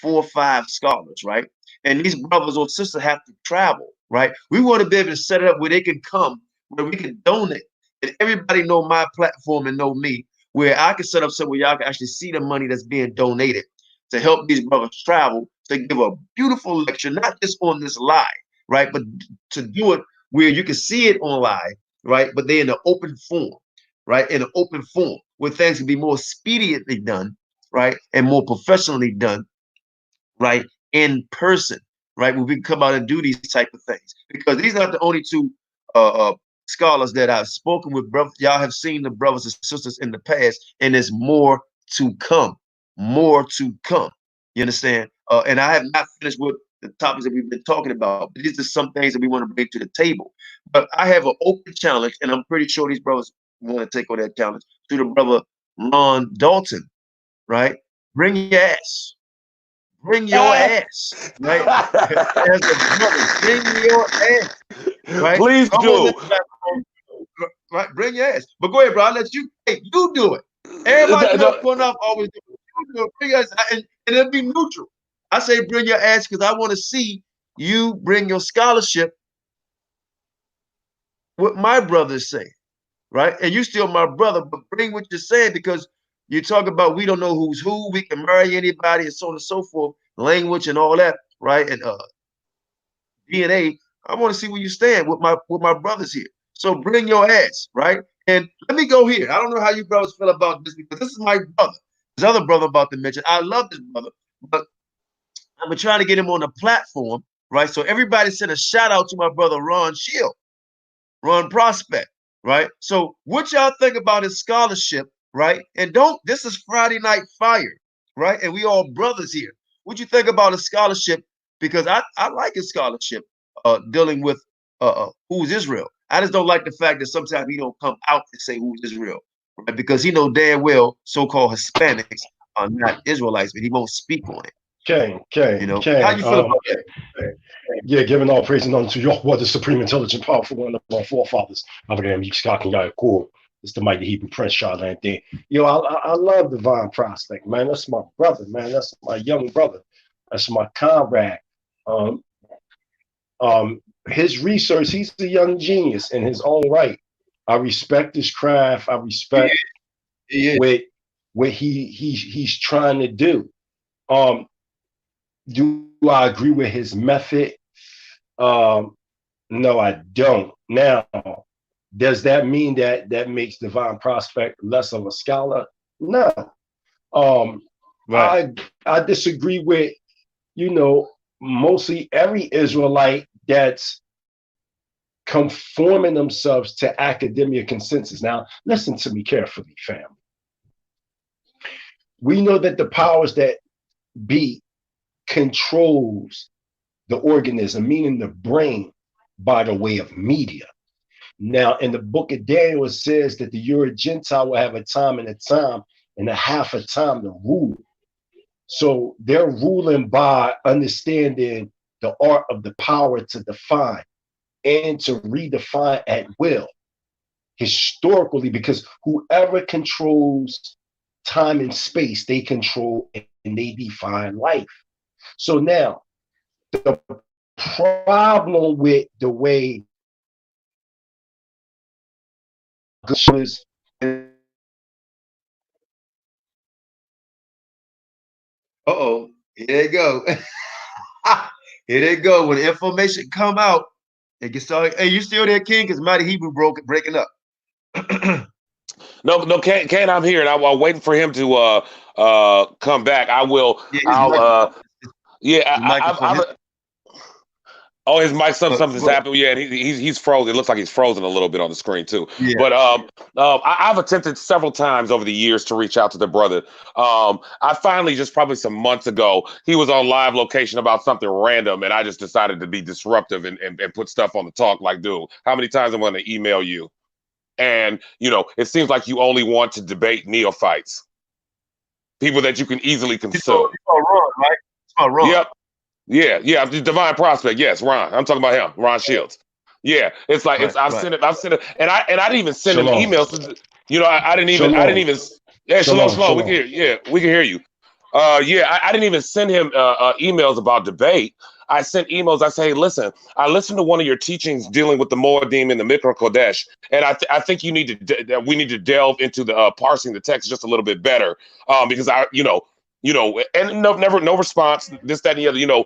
4 or 5 scholars, right? And these brothers or sisters have to travel, right? We want to be able to set it up where they can come, where we can donate, and everybody know my platform and know me, where I can set up somewhere y'all can actually see the money that's being donated to help these brothers travel to give a beautiful lecture, not just on this live, right? But to do it where you can see it on live, right? But they're in an open form, right? In an open form where things can be more expediently done, right? And more professionally done, right? In person, right? Where we can come out and do these type of things. Because these are not the only two scholars that I've spoken with. Brother, y'all have seen the brothers and sisters in the past, and there's more to come. More to come. You understand? And I have not finished with the topics that we've been talking about. But these are some things that we want to bring to the table. But I have an open challenge, and I'm pretty sure these brothers want to take on that challenge to the brother Ron Dalton, right? Bring your ass. Bring your ass, right? As a brother, bring your ass, right? Please Come on do. this platform, right? Bring your ass. But go ahead, bro. I'll let you. Hey, you do it. Everybody know Qanath always do it. You do it. Bring your ass, and it'll be neutral. I say bring your ass because I want to see you bring your scholarship. What my brothers say, right? And you still my brother, but bring what you're saying because you talk about we don't know who's who, we can marry anybody, and so on and so forth, language and all that, right? And DNA. I want to see where you stand with my brothers here. So bring your ass, right? And let me go here. I don't know how you brothers feel about this because this is my brother. This other brother I'm about to mention. I love this brother, but I've been trying to get him on the platform, right? So everybody send a shout out to my brother Ron Shield. Run prospect, right? So what y'all think about his scholarship, right? And don't, this is Friday Night Fire, right? And we all brothers here. What you think about his scholarship? Because I like his scholarship dealing with who's Israel. I just don't like the fact that sometimes he don't come out and say who's Israel, right? Because he know damn well so-called Hispanics are not Israelites, but he won't speak on it. You know, how you feel about that? Yeah, giving all praise and honor to Yahweh, the supreme, intelligent, powerful one of our forefathers. Abraham, Yitzchak, and Yaakov. It's the mighty Hebrew Prince, Charlotte thing. Yo, I love Divine Prospect, man. That's my brother, man. That's my young brother. That's my comrade. Um, his research, he's a young genius in his own right. I respect his craft. I respect what he's trying to do. Do I agree with his method? No, I don't. Now, does that mean that makes Divine Prospect less of a scholar? No. Right. I disagree with, mostly every Israelite that's conforming themselves to academia consensus. Now, listen to me carefully, family. We know that the powers that be controls the organism, meaning the brain, by the way of media. Now, in the book of Daniel, it says that the Euro Gentile will have a time and a half a time to rule. So they're ruling by understanding the art of the power to define and to redefine at will, historically, because whoever controls time and space, they control and they define life. So now, the problem with the way was Here they go. Here they go. When the information come out, they get started. Hey, you still there, King? Because Mighty Hebrew breaking up. No, Kane, I'm here, and I'm waiting for him to come back. I will. Oh, his mic, something's happened. Yeah, and he's frozen. It looks like he's frozen a little bit on the screen too. Yeah. But I've attempted several times over the years to reach out to the brother. I finally, just probably some months ago, he was on live location about something random, and I just decided to be disruptive and put stuff on the talk. Like, dude, how many times I'm going to email you? And it seems like you only want to debate neophytes, people that you can easily consume. It's about Ron, right? It's about Ron. Yep. Yeah, the Divine Prospect. Yes, Ron. I'm talking about him, Ron Shields. Yeah, it's like I've sent it, and I didn't even send him emails. I didn't even. Yeah, shalom. We can hear you. I didn't even send him emails about debate. I sent emails. I say, hey, listen, I listened to one of your teachings dealing with the Moedim and the Mikra Kodesh, and I think we need to delve into the parsing the text just a little bit better, because and no response, this, that, and the other.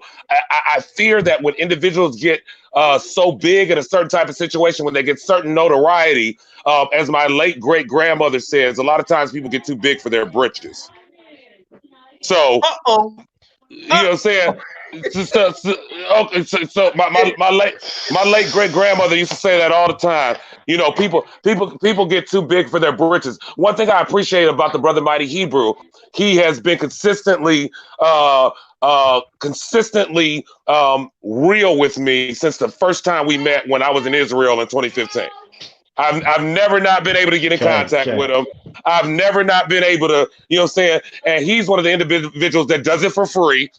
I fear that when individuals get so big in a certain type of situation, when they get certain notoriety, as my late great grandmother says, a lot of times people get too big for their britches. So, you know what I'm saying? So my late great grandmother used to say that all the time. People get too big for their britches. One thing I appreciate about the brother Mighty Hebrew, he has been consistently real with me since the first time we met when I was in Israel in 2015. I've never not been able to get in contact with him. I've never not been able to, and he's one of the individuals that does it for free.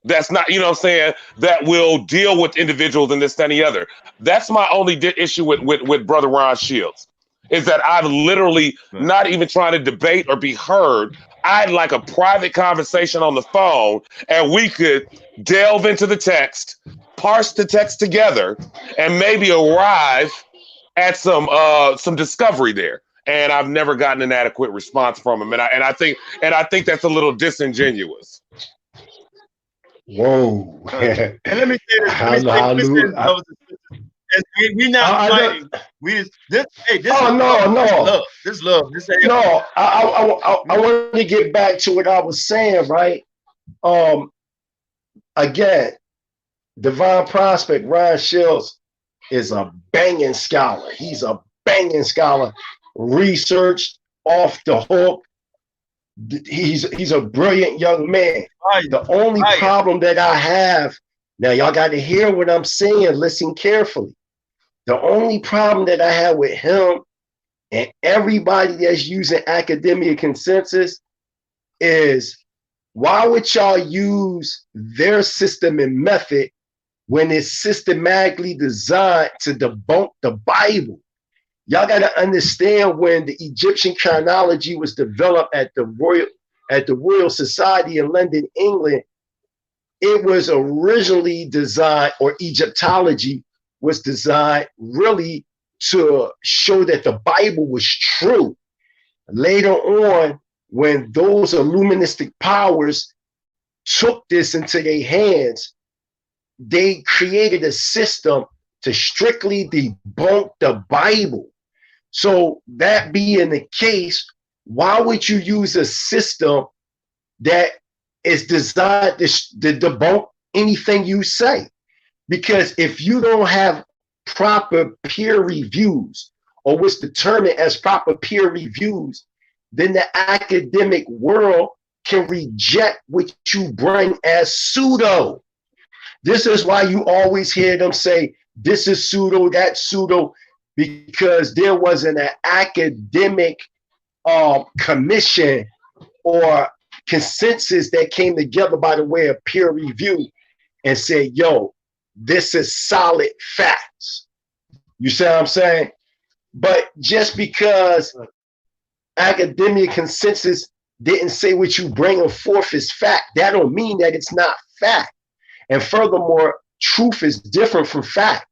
That's not, that will deal with individuals and this, that, and the other. That's my only issue with Brother Ron Shields, is that I've literally not even trying to debate or be heard. I'd like a private conversation on the phone, and we could delve into the text, parse the text together, and maybe arrive at some discovery there. And I've never gotten an adequate response from him, and I think that's a little disingenuous. Whoa! And let me say this. We're not fighting. This love. This love. No, I want to get back to what I was saying, right? Again, Divine Prospect, Ron Shields is a banging scholar. He's a banging scholar. Research off the hook. He's a brilliant young man. The only problem that I have, now y'all got to hear what I'm saying, listen carefully. The only problem that I have with him and everybody that's using academia consensus is, why would y'all use their system and method when it's systematically designed to debunk the Bible? Y'all got to understand, when the Egyptian chronology was developed at the Royal Society in London, England, it was originally designed, or Egyptology was designed really to show that the Bible was true. Later on, when those illuministic powers took this into their hands, they created a system to strictly debunk the Bible. So that being the case, why would you use a system that is designed to debunk anything you say? Because if you don't have proper peer reviews, or what's determined as proper peer reviews, then the academic world can reject what you bring as pseudo. This is why you always hear them say, this is pseudo, that's pseudo. because there wasn't an academic commission or consensus that came together by the way of peer review and said, yo, this is solid facts. You see what I'm saying? But just because academic consensus didn't say what you bringing forth is fact, that don't mean that it's not fact. And furthermore, truth is different from fact,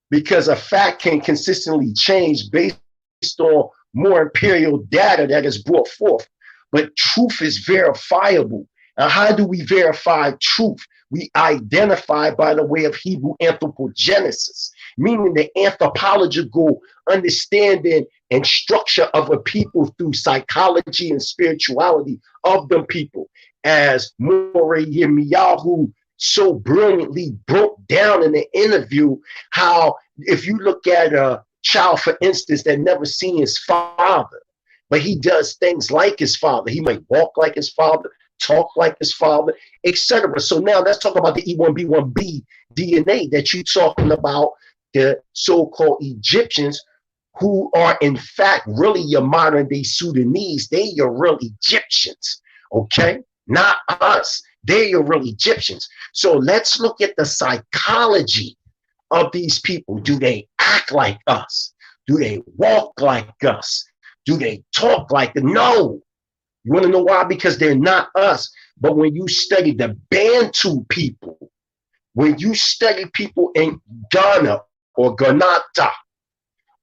because a fact can consistently change based on more empirical data that is brought forth. But truth is verifiable. Now, how do we verify truth? We identify by the way of Hebrew anthropogenesis, meaning the anthropological understanding and structure of a people through psychology and spirituality of them people. As Moreh Yirmeyah so brilliantly broke down in the interview, how if you look at a child, for instance, that never seen his father, but he does things like his father. He might walk like his father, talk like his father, etc. So now let's talk about the E1B1B DNA that you're talking about, the so-called Egyptians, who are in fact really your modern day Sudanese. They your real Egyptians, okay? Not us. They're your real Egyptians. So let's look at the psychology of these people. Do they act like us? Do they walk like us? Do they talk like them? No. You want to know why? Because they're not us. But when you study the Bantu people, when you study people in Ghana or Qanath,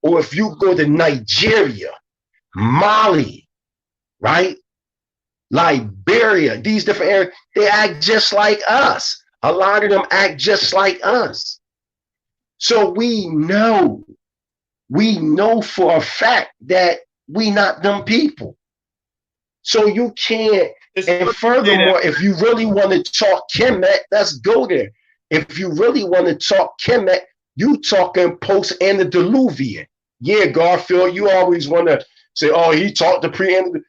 or if you go to Nigeria, Mali, right? Liberia, these different areas, they act just like us. A lot of them act just like us. So we know for a fact that we not them people. So you can't, and furthermore, if you really want to talk Kemet, let's go there. If you really want to talk Kemet, you talking post-antediluvian. Yeah, Garfield, you always want to say, oh, he talked to pre-antediluvian.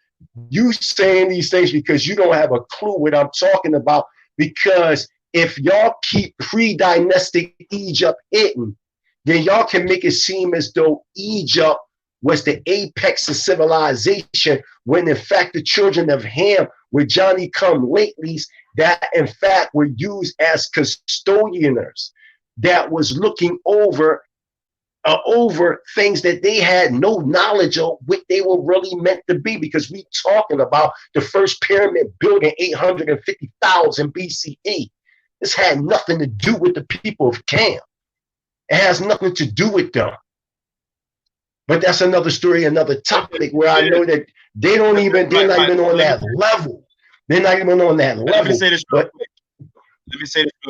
You saying these things because you don't have a clue what I'm talking about, because if y'all keep pre-dynastic Egypt hidden, then y'all can make it seem as though Egypt was the apex of civilization, when in fact the children of Ham were Johnny come latelys that in fact were used as custodianers that was looking over things that they had no knowledge of what they were really meant to be, because we talking about the first pyramid built in 850,000 BCE. This had nothing to do with the people of Cam. It has nothing to do with them. But that's another story, another topic, where I know that they're not even on that level. They're not even on that level. Let me say this real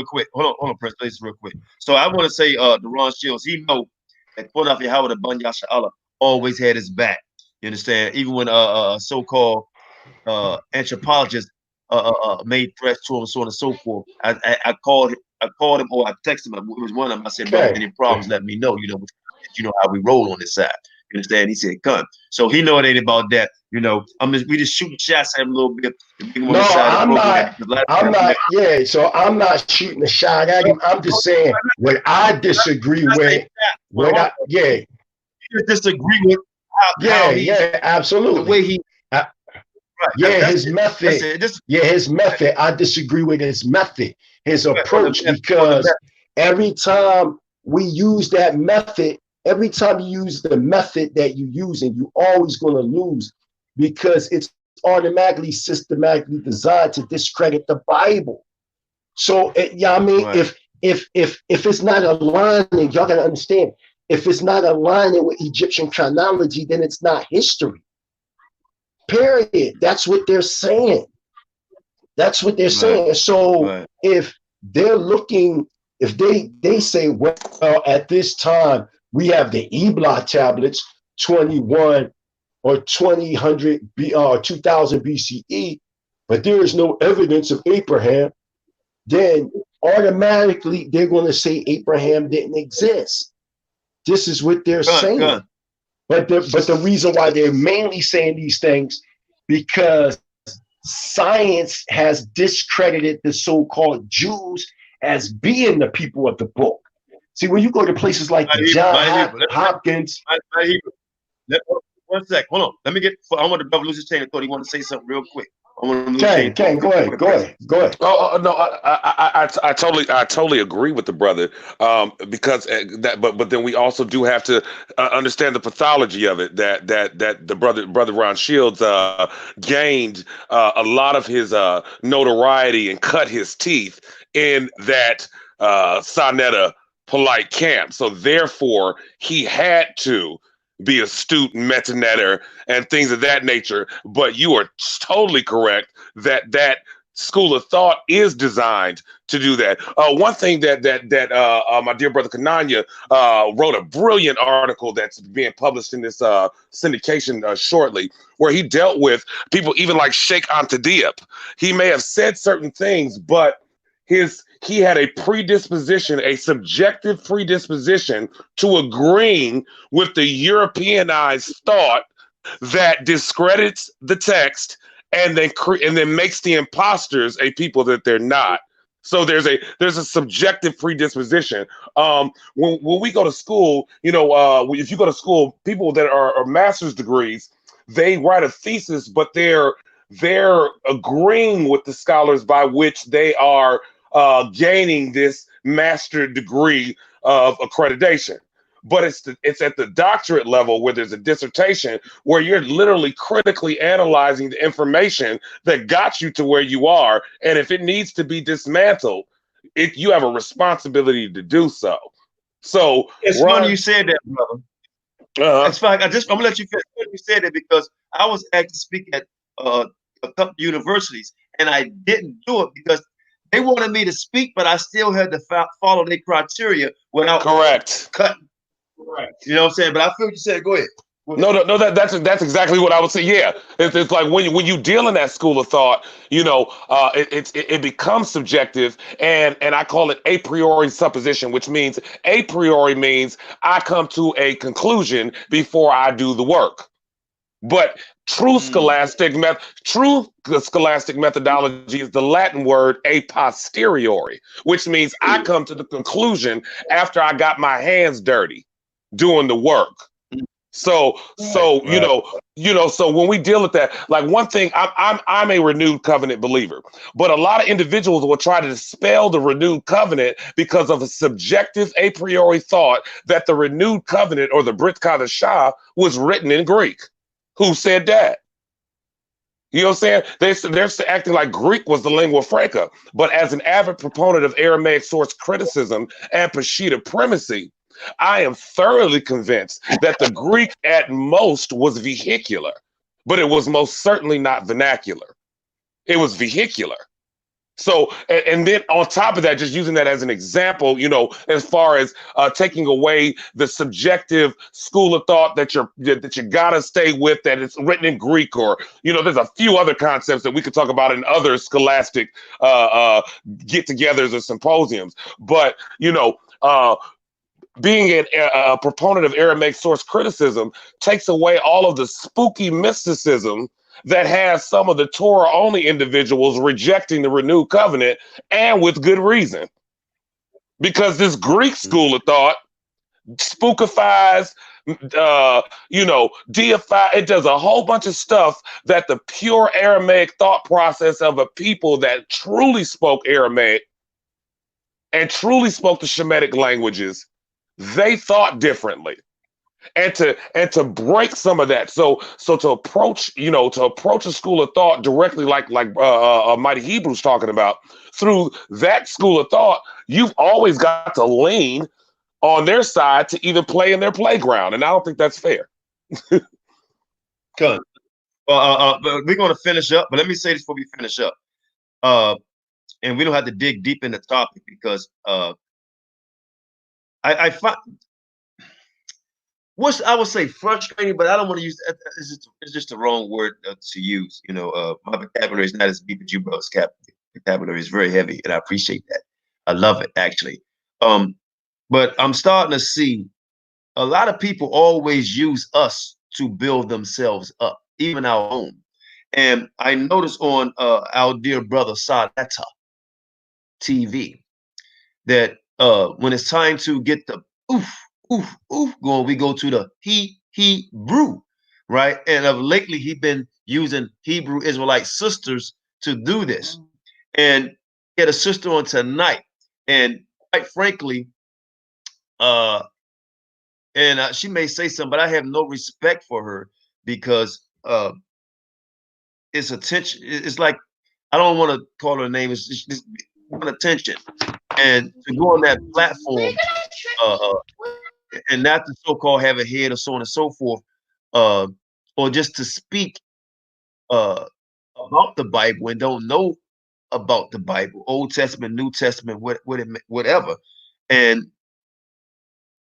quick. Hold on, Prince, please, real quick. So I want to say, Deron Shields, he know that Qanath Yahawashi Yasha always had his back. You understand? Even when so-called anthropologists made threats to him, so on and so forth. I called him, or I texted him. It was one of them. I said, "Bro, any problems? Let me know. You know how we roll on this side." You understand? He said, "Come." So he know it ain't about that. You know, we just shooting shots at him a little bit. No, I'm not. Yeah, so I'm not shooting a shot at him. I'm just saying what I disagree with. You disagree with how absolutely. The way he. His method. His method. I disagree with his method, his approach, because every time we use that method, every time you use the method that you're using, you're always going to lose, because it's automatically, systematically designed to discredit the Bible. So, if it's not aligning, y'all got to understand, if it's not aligning with Egyptian chronology, then it's not history. Period. That's what they're saying. That's what they're saying. So if they're looking, if they say, well, at this time, we have the Ebla tablets, 21 or 2000 BCE, but there is no evidence of Abraham, then automatically they're going to say Abraham didn't exist. This is what they're saying. But the reason why they're mainly saying these things, because science has discredited the so-called Jews as being the people of the book. See, when you go to places like the John Hopkins. One sec, hold on. Let me get. I want the brother lose his chain of thought. He want to say something real quick. Ken, go ahead. Oh no, I totally agree with the brother. Because but then we also do have to understand the pathology of it. That the brother Ron Shields gained a lot of his notoriety and cut his teeth in that Sonetta polite camp. So therefore, he had to be astute and metanetter and things of that nature. But you are totally correct that school of thought is designed to do that. One thing that my dear brother Kananya wrote a brilliant article that's being published in this syndication shortly, where he dealt with people even like Sheikh Anta Diop. He may have said certain things, but he had a predisposition, a subjective predisposition to agreeing with the Europeanized thought that discredits the text and then makes the imposters a people that they're not. So there's a subjective predisposition. When we go to school, if you go to school, people that are master's degrees, they write a thesis, but they're agreeing with the scholars by which they are gaining this master degree of accreditation. But it's at the doctorate level where there's a dissertation where you're literally critically analyzing the information that got you to where you are. And if it needs to be dismantled, you have a responsibility to do so. So it's funny you said that, brother. It's fine. I'm gonna let you finish. You said that because I was asked to speak at a couple universities, and I didn't do it because they wanted me to speak, but I still had to follow their criteria without cutting. Right. You know what I'm saying? But I feel what you said. Go ahead. No, that's exactly what I would say. Yeah, it's like when you deal in that school of thought, it becomes subjective, and I call it a priori supposition, which means a priori means I come to a conclusion before I do the work. But true scholastic methodology is the Latin word a posteriori, which means I come to the conclusion after I got my hands dirty doing the work. So when we deal with that, like one thing, I'm a renewed covenant believer, but a lot of individuals will try to dispel the renewed covenant because of a subjective a priori thought that the renewed covenant or the Brit Kadashah was written in Greek. Who said that? You know what I'm saying? They're acting like Greek was the lingua franca, but as an avid proponent of Aramaic source criticism and Peshitta primacy, I am thoroughly convinced that the Greek at most was vehicular, but it was most certainly not vernacular. It was vehicular. So, and then on top of that, just using that as an example, as far as taking away the subjective school of thought that you gotta stay with, that it's written in Greek, or there's a few other concepts that we could talk about in other scholastic get-togethers or symposiums. But being a proponent of Aramaic source criticism takes away all of the spooky mysticism that has some of the Torah-only individuals rejecting the renewed covenant, and with good reason. Because this Greek school of thought spookifies, deify, it does a whole bunch of stuff that the pure Aramaic thought process of a people that truly spoke Aramaic and truly spoke the Shemitic languages, they thought differently. And to break some of that, so to approach a school of thought directly, like Mighty Hebrew's talking about, through that school of thought, you've always got to lean on their side to even play in their playground, and I don't think that's fair. Good. We're going to finish up, but let me say this before we finish up, and we don't have to dig deep in the topic because I find. What's I would say frustrating, but I don't want to use that. It's just the wrong word to use. My vocabulary is not as deep as you brothers' vocabulary is very heavy, and I appreciate that. I love it actually. But I'm starting to see a lot of people always use us to build themselves up, even our own. And I noticed on our dear brother Sadetta TV that when it's time to get the oof going, we go to the Hebrew, right? And of lately, he's been using Hebrew Israelite sisters to do this. And he had a sister on tonight, and quite frankly, she may say something, but I have no respect for her because it's attention. It's like, I don't want to call her name. It's just attention, and to go on that platform, and not to so-called have a head or so on and so forth, or just to speak about the Bible and don't know about the Bible, Old Testament, New Testament, whatever, and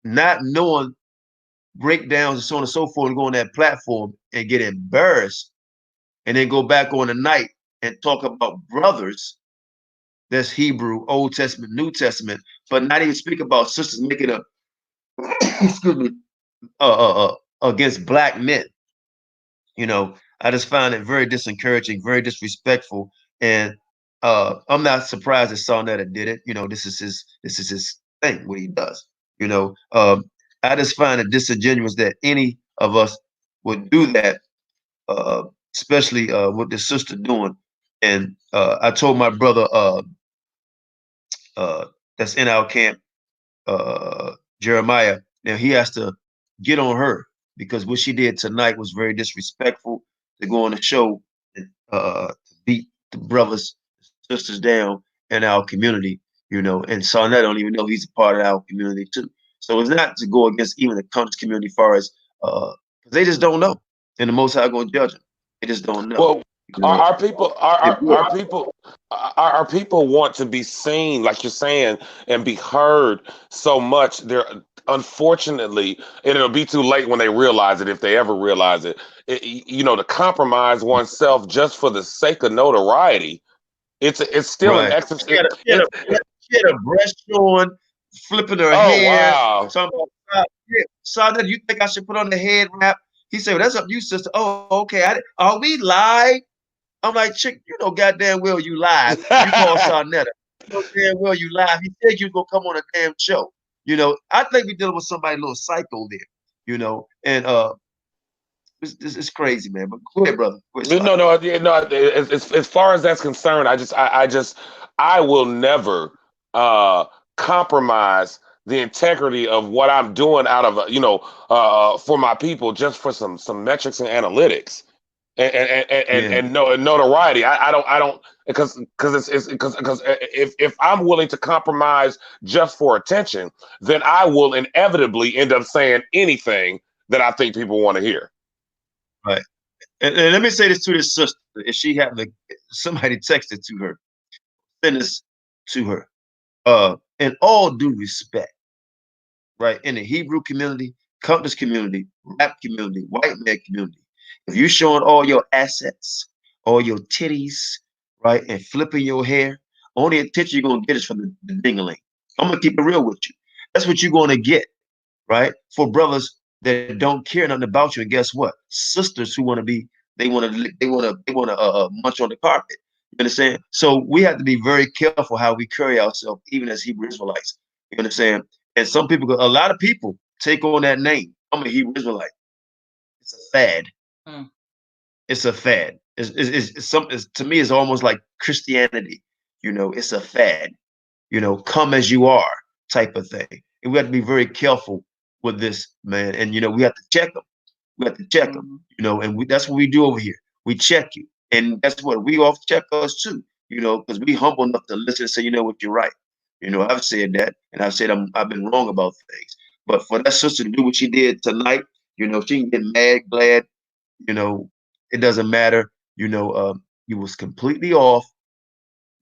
not knowing breakdowns and so on and so forth, and go on that platform and get embarrassed, and then go back on the night and talk about brothers that's Hebrew, Old Testament, New Testament, but not even speak about sisters making a excuse me, against black men. You know, I just find it very disencouraging, very disrespectful, and I'm not surprised that Sarnetta did it. You know, this is his thing, what he does. You know, I just find it disingenuous that any of us would do that, especially with the sister doing. And I told my brother that's in our camp, Jeremiah, now he has to get on her because what she did tonight was very disrespectful, to go on the show and beat the brothers, sisters down in our community, you know, and Sarnett don't even know he's a part of our community too. So it's not to go against even the country community, as far as they just don't know, and the Most High going to judge them. They just don't know. Well, You know, our people want to be seen, like you're saying, and be heard so much. They're unfortunately, and it'll be too late when they realize it, if they ever realize it. You know, to compromise oneself just for the sake of notoriety. It's still an right. exercise. She had a breast showing, flipping her Oh hair. wow! Talking about, Son, you think I should put on the head wrap? He said, well, that's up to you, sister. Oh, okay. Are we live? I'm like, chick, you know goddamn well you live. You call Sarnetta. You know damn well you live. He said you was gonna come on a damn show. You know, I think we're dealing with somebody a little psycho there, you know, and it's crazy, man. But go ahead, brother. Go ahead, No. As far as that's concerned, I will never compromise the integrity of what I'm doing out of for my people, just for some metrics and analytics Yeah, and notoriety. I don't because if I'm willing to compromise just for attention, then I will inevitably end up saying anything that I think people want to hear. right. And let me say this to this sister. If she happened to, somebody texted to her, send this to her. In all due respect, right? In the Hebrew community, Compass community, rap community, white man community, if you're showing all your assets, all your titties, right, and flipping your hair, only attention you're gonna get is from the dingling. I'm gonna keep it real with you. That's what you're gonna get, right? For brothers that don't care nothing about you, and guess what? Sisters who want to be, they want to munch on the carpet. You understand? So we have to be very careful how we carry ourselves, even as Hebrew Israelites. You understand? And some people, a lot of people take on that name. I'm a Hebrew Israelite. It's a fad. It's a fad. To me, it's almost like Christianity. You know, it's a fad. You know, come as you are type of thing. And we have to be very careful with this, man. And you know, we have to check them. We have to check them. You know, and that's what we do over here. We check you, and that's what we off check us too. You know, because we humble enough to listen and say, you know what, you're right. You know, I've said that, and I've said I've been wrong about things. But for that sister to do what she did tonight, you know, she can get mad, glad. You know, it doesn't matter. You know, you was completely off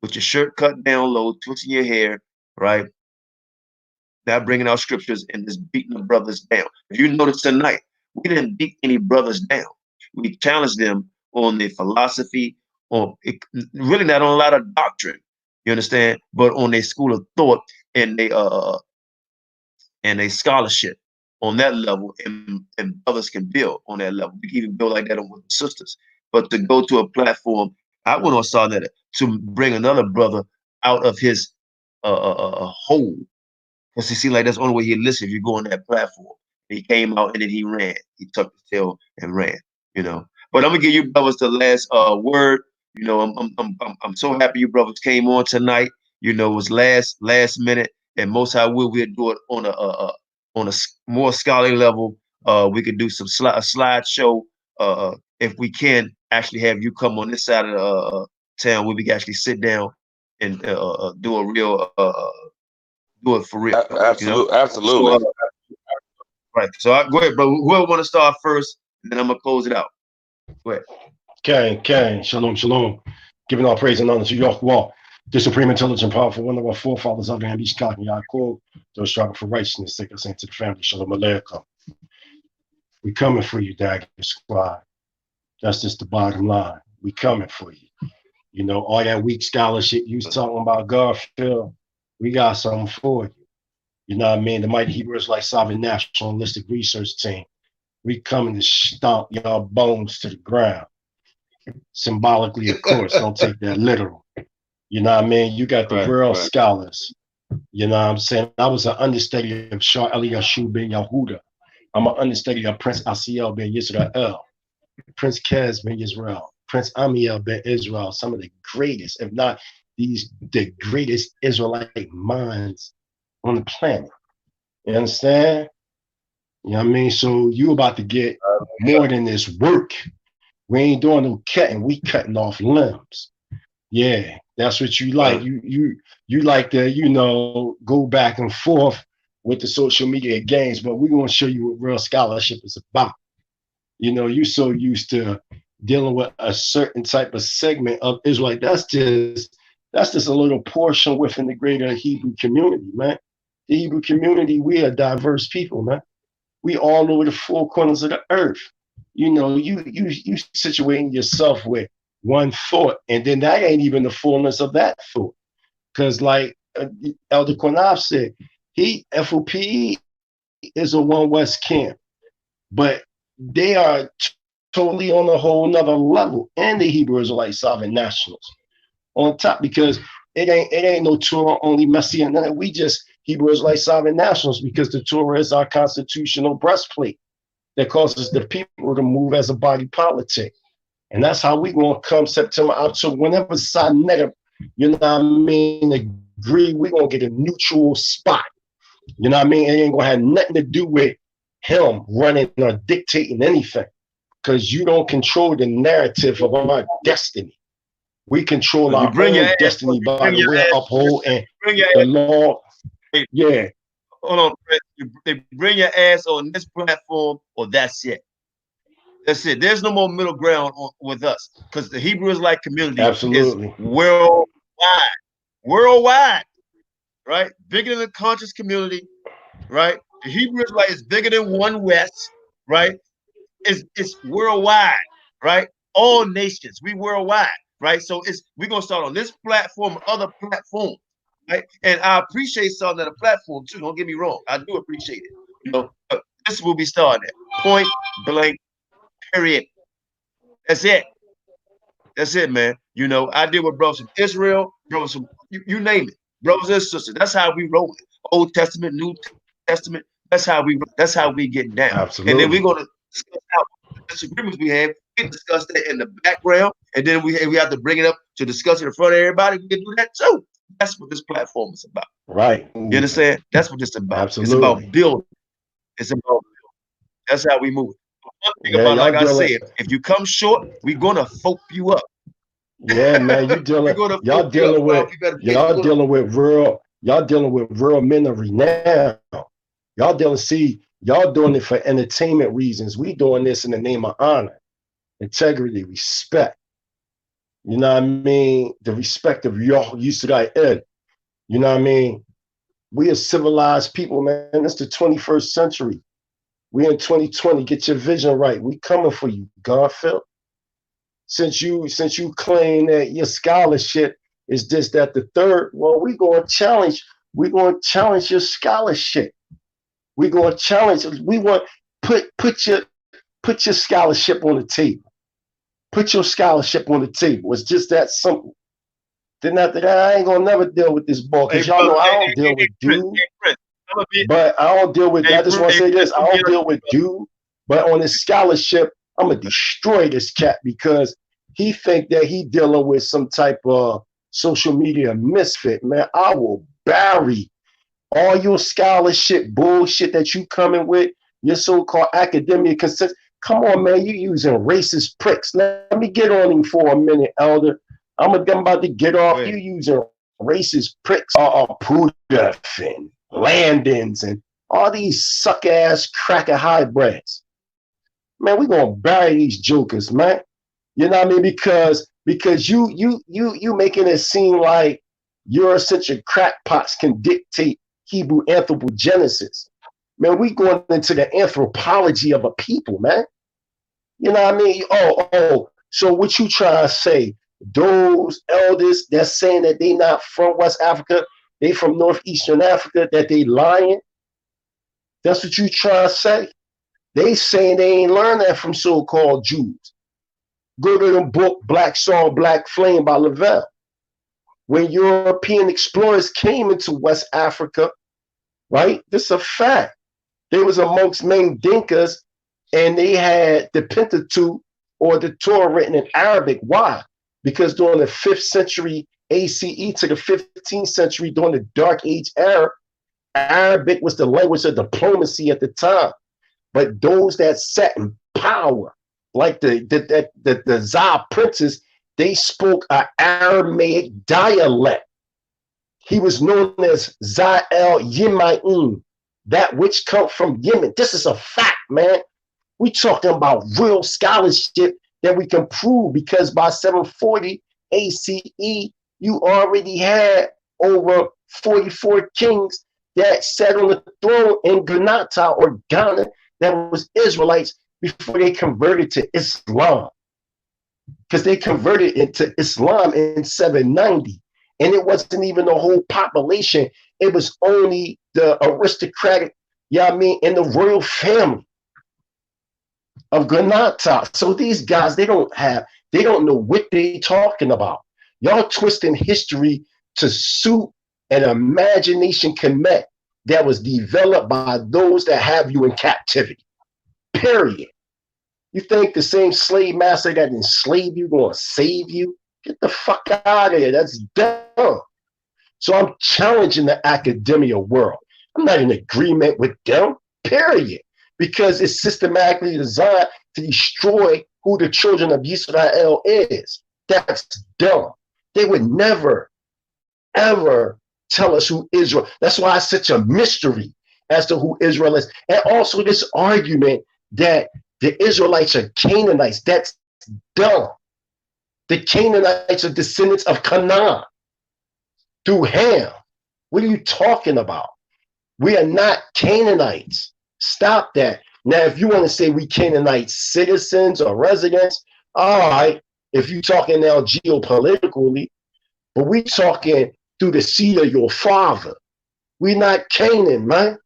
with your shirt cut down low, twisting your hair, right? Not bringing out scriptures and just beating the brothers down. If you notice tonight, we didn't beat any brothers down. We challenged them on their philosophy, on really not on a lot of doctrine, you understand, but on their school of thought and a scholarship on that level, and brothers can build on that level. We can even build like that with sisters. But to go to a platform, I went on Sarnetta to bring another brother out of his hole, Because it seemed like that's the only way he'd listen if you go on that platform. He came out and then he ran. He tucked his tail and ran, you know. But I'm gonna give you brothers the last word. You know, I'm so happy you brothers came on tonight. You know, it was last minute, and most I will we'll do it on a more scholarly level. We could do some slideshow if we can actually have you come on this side of the town where we can actually sit down and do a real do it for real. Absolutely, you know? absolutely. So, right. So go ahead, bro. Whoever want to start first, and then I'm gonna close it out. Go ahead. King, shalom, shalom. Giving all praise and honor to Yahuwah, the supreme, intelligent, powerful, one of our forefathers of the Qanath, Yaakov, those striving for righteousness, take us into the family. Shalom Aleichem. We coming for you, Dagger Squad. That's just the bottom line. We coming for you. You know, all that weak scholarship you was talking about, Garfield, we got something for you. You know what I mean? The Mighty Hebrew Israelite Sovereign Nationalistic Research Team. We coming to stomp y'all bones to the ground. Symbolically, of course, don't take that literal. You know what I mean? You got the real scholars. You know what I'm saying? I was an understudy of Shah Eliashib ben Yehuda. I'm an understudy of Prince Asiel ben Yisrael, Prince Kez ben Yisrael, Prince Amiel ben Israel, some of the greatest, if not the greatest Israelite minds on the planet. You understand? You know what I mean? So you about to get more than this work. We ain't doing no cutting, we cutting off limbs. Yeah, that's what you like. You like to, you know, go back and forth with the social media games, but we're gonna show you what real scholarship is about. You know, you so used to dealing with a certain type of segment of Israelite. That's just a little portion within the greater Hebrew community, man. The Hebrew community, we are diverse people, man. We all over the four corners of the earth. You know, you situating yourself with one thought, and then that ain't even the fullness of that thought. Because like Elder Qanath said, F.O.P.E is a One West camp, but they are totally on a whole nother level, and the Hebrew Israelite Sovereign Nationals on top, because it ain't no Torah only Messiah. We just Hebrew Israelite Sovereign Nationals because the Torah is our constitutional breastplate that causes the people to move as a body politic. And that's how we gonna come September, October, whenever Sinetta, you know what I mean, agree, we gonna get a neutral spot. You know what I mean? It ain't gonna have nothing to do with him running or dictating anything, because you don't control the narrative of our destiny. We control our own destiny by the way of uphold and the law. Yeah. Hold on, they bring your ass on this platform, or that's it. That's it. There's no more middle ground with us, because the Hebrew Israelite community is worldwide, right? Bigger than the conscious community, right? The Hebrew Israelite is bigger than One West, right? It's worldwide, right? All nations, we worldwide, right? So we're gonna start on this platform, other platforms. Right? And I appreciate starting at a platform too. Don't get me wrong. I do appreciate it. You know, this will be starting at point blank, period. That's it. That's it, man. You know, I deal with brothers from Israel, brothers from you name it, brothers and sisters. That's how we roll it. Old Testament, New Testament. That's how we get down. Absolutely. And then we're gonna discuss out the disagreements we have. We can discuss that in the background, and then we have to bring it up to discuss it in front of everybody. We can do that too. That's what this platform is about. Right. You understand? That's what it's about. Absolutely. It's about building. It's about building. That's how we move. One thing about, like I said, if you come short, we're gonna F.O.P.E you up. Yeah, man, y'all dealing with real men of renown. Y'all doing it for entertainment reasons. We doing this in the name of honor, integrity, respect. You know what I mean? The respect of Yisrael. You know what I mean? We are civilized people, man. It's the 21st century. We in 2020. Get your vision right. We coming for you, Garfield. Since you claim that your scholarship is this, that, the third, well, we're gonna challenge your scholarship. We're gonna challenge. We want put your scholarship on the table. Put your scholarship on the table. It's just that simple. Then after that, I ain't gonna never deal with this ball, because y'all know I don't deal with dudes. but I don't deal with. I just want to say this: I don't deal with dude, but on his scholarship, I'm gonna destroy this cat because he think that he dealing with some type of social media misfit. Man, I will bury all your scholarship bullshit that you coming with, your so-called academia consist. Come on, man, you using racist pricks. Let me get on him for a minute, Elder. I'm about to get off. You using racist pricks, Pudaf and Landons and all these suck-ass cracker hybrids. Man, we gonna bury these jokers, man. You know what I mean? Because you making it seem like Eurocentric crackpots can dictate Hebrew anthropogenesis. Man, we going into the anthropology of a people, man. You know what I mean? Oh, so what you trying to say? Those elders that's saying that they not from West Africa, they from Northeastern Africa, that they lying? That's what you trying to say? They saying they ain't learned that from so-called Jews. Go to the book Black Song, Black Flame by Lavelle. When European explorers came into West Africa, right? This is a fact. They was amongst main Dinkas, and they had the Pentateuch or the Torah written in Arabic. Why? Because during the 5th century ACE to the 15th century, during the Dark Age era, Arabic was the language of diplomacy at the time. But those that sat in power, like the Tsar princes, they spoke an Aramaic dialect. He was known as Za'el Yirmeyah, that which come from Yemen. This is a fact, man. We talking about real scholarship that we can prove, because by 740 ACE, you already had over 44 kings that sat on the throne in Qanath or Ghana that was Israelites before they converted to Islam. Because they converted into Islam in 790. And it wasn't even the whole population. It was only the aristocratic, and the royal family of Qanath. So these guys, they don't know what they talking about. Y'all twisting history to suit an imagination connect that was developed by those that have you in captivity. Period. You think the same slave master that enslaved you gonna save you? Get the fuck out of here. That's dumb. So I'm challenging the academia world. I'm not in agreement with them, period. Because it's systematically designed to destroy who the children of Israel is. That's dumb. They would never, ever tell us who Israel. That's why it's such a mystery as to who Israel is. And also this argument that the Israelites are Canaanites. That's dumb. The Canaanites are descendants of Qanath through Ham. What are you talking about? We are not Canaanites. Stop that. Now, if you want to say we Canaanite citizens or residents, all right, if you're talking now geopolitically, but we talking through the seed of your father. We're not Canaan, man.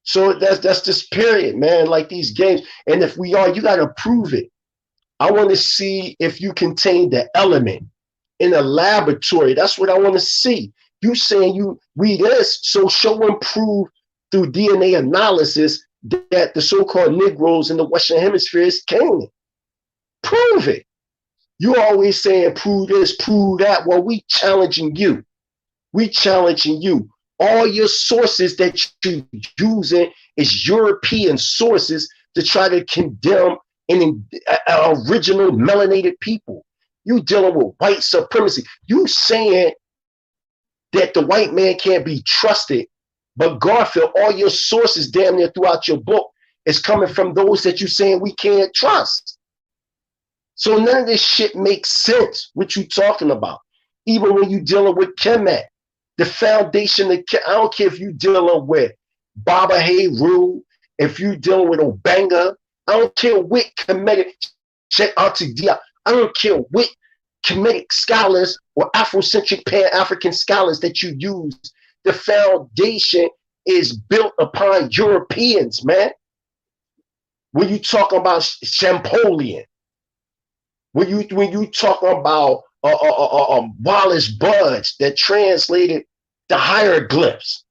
So that's just period, man, like these games. And if we are, you got to prove it. I want to see if you contain the element in a laboratory. That's what I want to see. You saying we this, so show and prove through DNA analysis that the so-called Negroes in the Western Hemisphere is Canaan. Prove it. You always saying prove this, prove that. Well, we challenging you. We challenging you. All your sources that you're using is European sources to try to condemn an original melanated people. You dealing with white supremacy. You saying that the white man can't be trusted, but Garfield, all your sources damn near throughout your book is coming from those that you saying we can't trust. So none of this shit makes sense, what you talking about. Even when you dealing with Qanath, the foundation, I don't care if you dealing with Baba Heru, if you dealing with Obanga, I don't care what Kemetic, I don't care what Kemetic scholars or Afrocentric Pan-African scholars that you use. The foundation is built upon Europeans, man. When you talk about Champollion, when you talk about Wallace Budge that translated the hieroglyphs,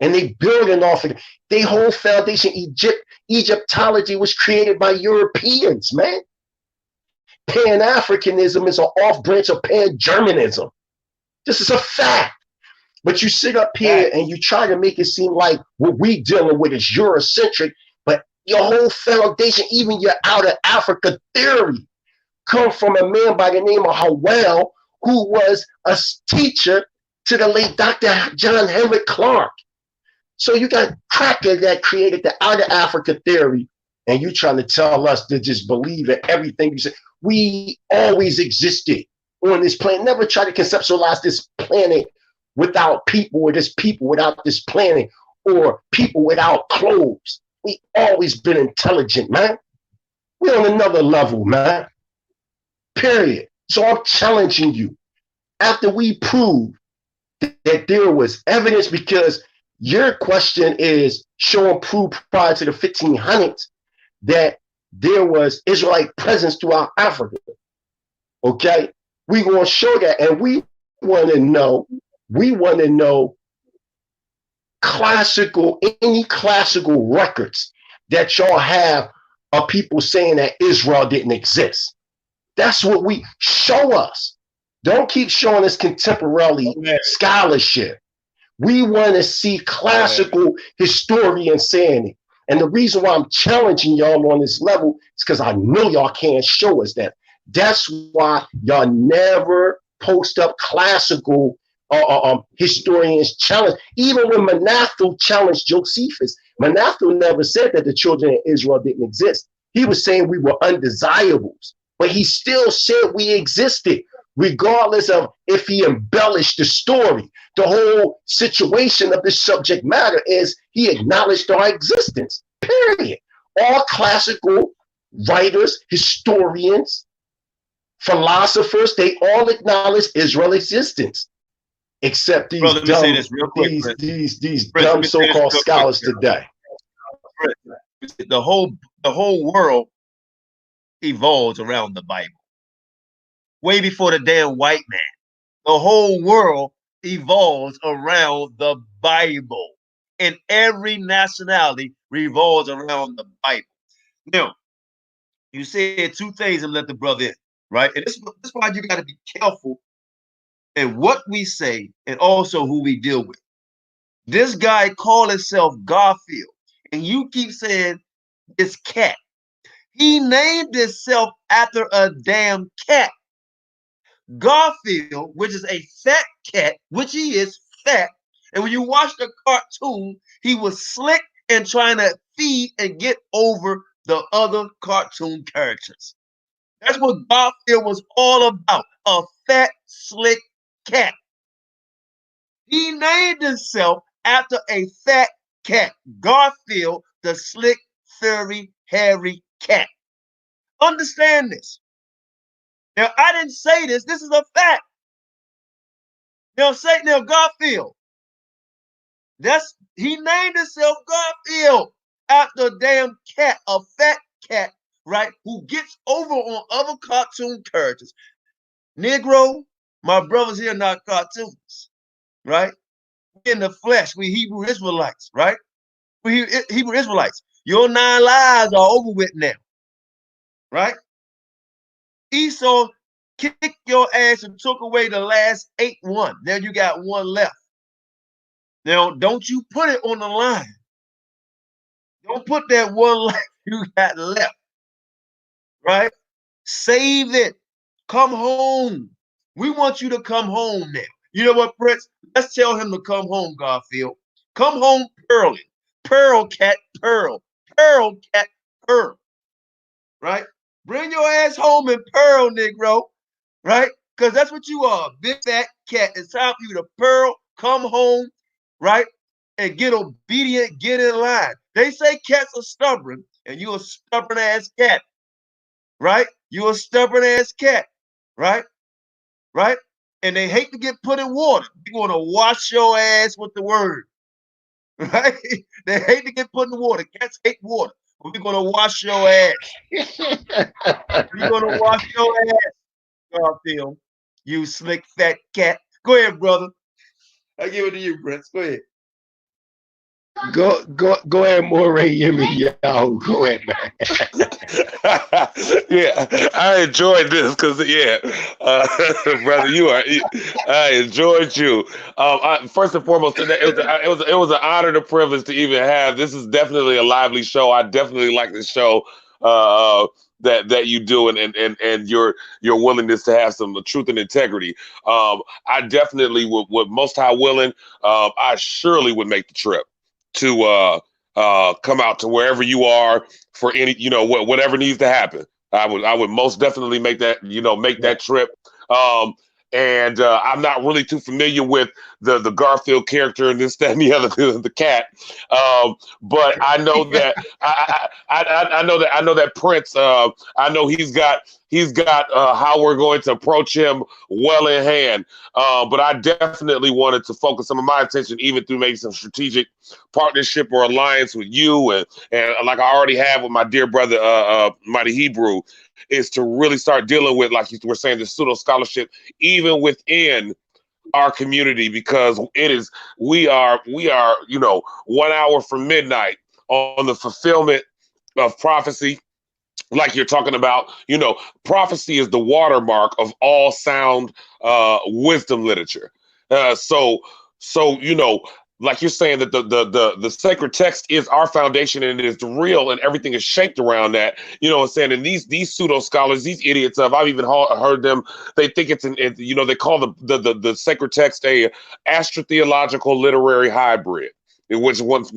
and they building off of it. Their whole foundation, Egyptology was created by Europeans, man. Pan-Africanism is an off branch of Pan-Germanism. This is a fact. But you sit up here and you try to make it seem like what we dealing with is Eurocentric, but your whole foundation, even your out of Africa theory, come from a man by the name of Howell, who was a teacher to the late Dr. John Henrik Clark. So you got Cracker that created the out of Africa theory, and you trying to tell us to just believe in everything you say. We always existed on this planet. Never try to conceptualize this planet without people, or this people without this planet, or people without clothes. We always been intelligent, man. We're on another level, man. Period. So I'm challenging you. After we prove that there was evidence, because your question is showing proof prior to the 1500s that there was Israelite presence throughout Africa. Okay? We're going to show that, and we want to know any classical records that y'all have of people saying that Israel didn't exist. That's what we show us. Don't keep showing us contemporary scholarship. We want to see classical historians saying it. And the reason why I'm challenging y'all on this level is because I know y'all can't show us that. That's why y'all never post up classical historians challenge. Even when Manasseh challenged Josephus, Manasseh never said that the children of Israel didn't exist. He was saying we were undesirables, but he still said we existed, regardless of if he embellished the story. The whole situation of this subject matter is he acknowledged our existence, period. All classical writers, historians, philosophers, they all acknowledge Israel's existence, except these dumb, these dumb so-called scholars today. The whole world evolves around the Bible. Way before the damn white man. The whole world evolves around the Bible. And every nationality revolves around the Bible. Now, you said two things and let the brother in, right? And this is why you got to be careful in what we say and also who we deal with. This guy called himself Garfield, and you keep saying this cat. He named himself after a damn cat. Garfield, which is a fat cat, which he is fat. And when you watch the cartoon, he was slick and trying to feed and get over the other cartoon characters. That's what Garfield was all about, a fat, slick cat. He named himself after a fat cat, Garfield, the slick, furry, hairy cat. Understand this. Now, I didn't say this. This is a fact. Now, Garfield. He named himself Garfield after a damn cat, a fat cat, right? Who gets over on other cartoon characters. Negro, my brothers here are not cartoons, right? We in the flesh. We Hebrew Israelites, right? We Hebrew Israelites. Your 9 lives are over with now, right? Esau kicked your ass and took away the last 8-1. Now you got 1 left. Now, don't you put it on the line. Don't put that 1 life you got left, right? Save it. Come home. We want you to come home now. You know what, Prince? Let's tell him to come home, Garfield. Come home pearly. Pearl, cat, pearl. Pearl, cat, pearl. Right? Bring your ass home and pearl, Negro. Right? Because that's what you are, big fat cat. It's time for you to pearl, come home, right? And get obedient, get in line. They say cats are stubborn, and you're a stubborn ass cat. Right? You're a stubborn ass cat. Right? Right? And they hate to get put in water. You're going to wash your ass with the word. Right? They hate to get put in the water. Cats hate water. We're going to wash your ass. We're going to wash your ass, Garfield. You slick fat cat. Go ahead, brother. I give it to you, Prince. Go ahead. Go ahead, Moreh, Yirmeyah. Go ahead, man. Yeah, I enjoyed this because brother, I enjoyed you. First and foremost, it was an honor and a privilege to even have. This is definitely a lively show. I definitely like this show. Uh, that you do, and your willingness to have some truth and integrity. I definitely would most high willing. I surely would make the trip to come out to wherever you are for any, whatever needs to happen. I would most definitely make that, make that trip. Um, and I'm not really too familiar with the Garfield character and this, that, and the other, the cat. But I know that I know that Prince. I know he's got how we're going to approach him well in hand. But I definitely wanted to focus some of my attention, even through maybe some strategic partnership or alliance with you, and like I already have with my dear brother, Mighty Hebrew, is to really start dealing with, like you were saying, the pseudo scholarship, even within our community, because we are 1 hour from midnight on the fulfillment of prophecy, like you're talking about. Prophecy is the watermark of all sound wisdom literature. So like you're saying, that the sacred text is our foundation, and it is real, and everything is shaped around that. You know what I'm saying? And these pseudo scholars, these idiots, I've even heard them. They think they call the sacred text a astrotheological literary hybrid, in which once,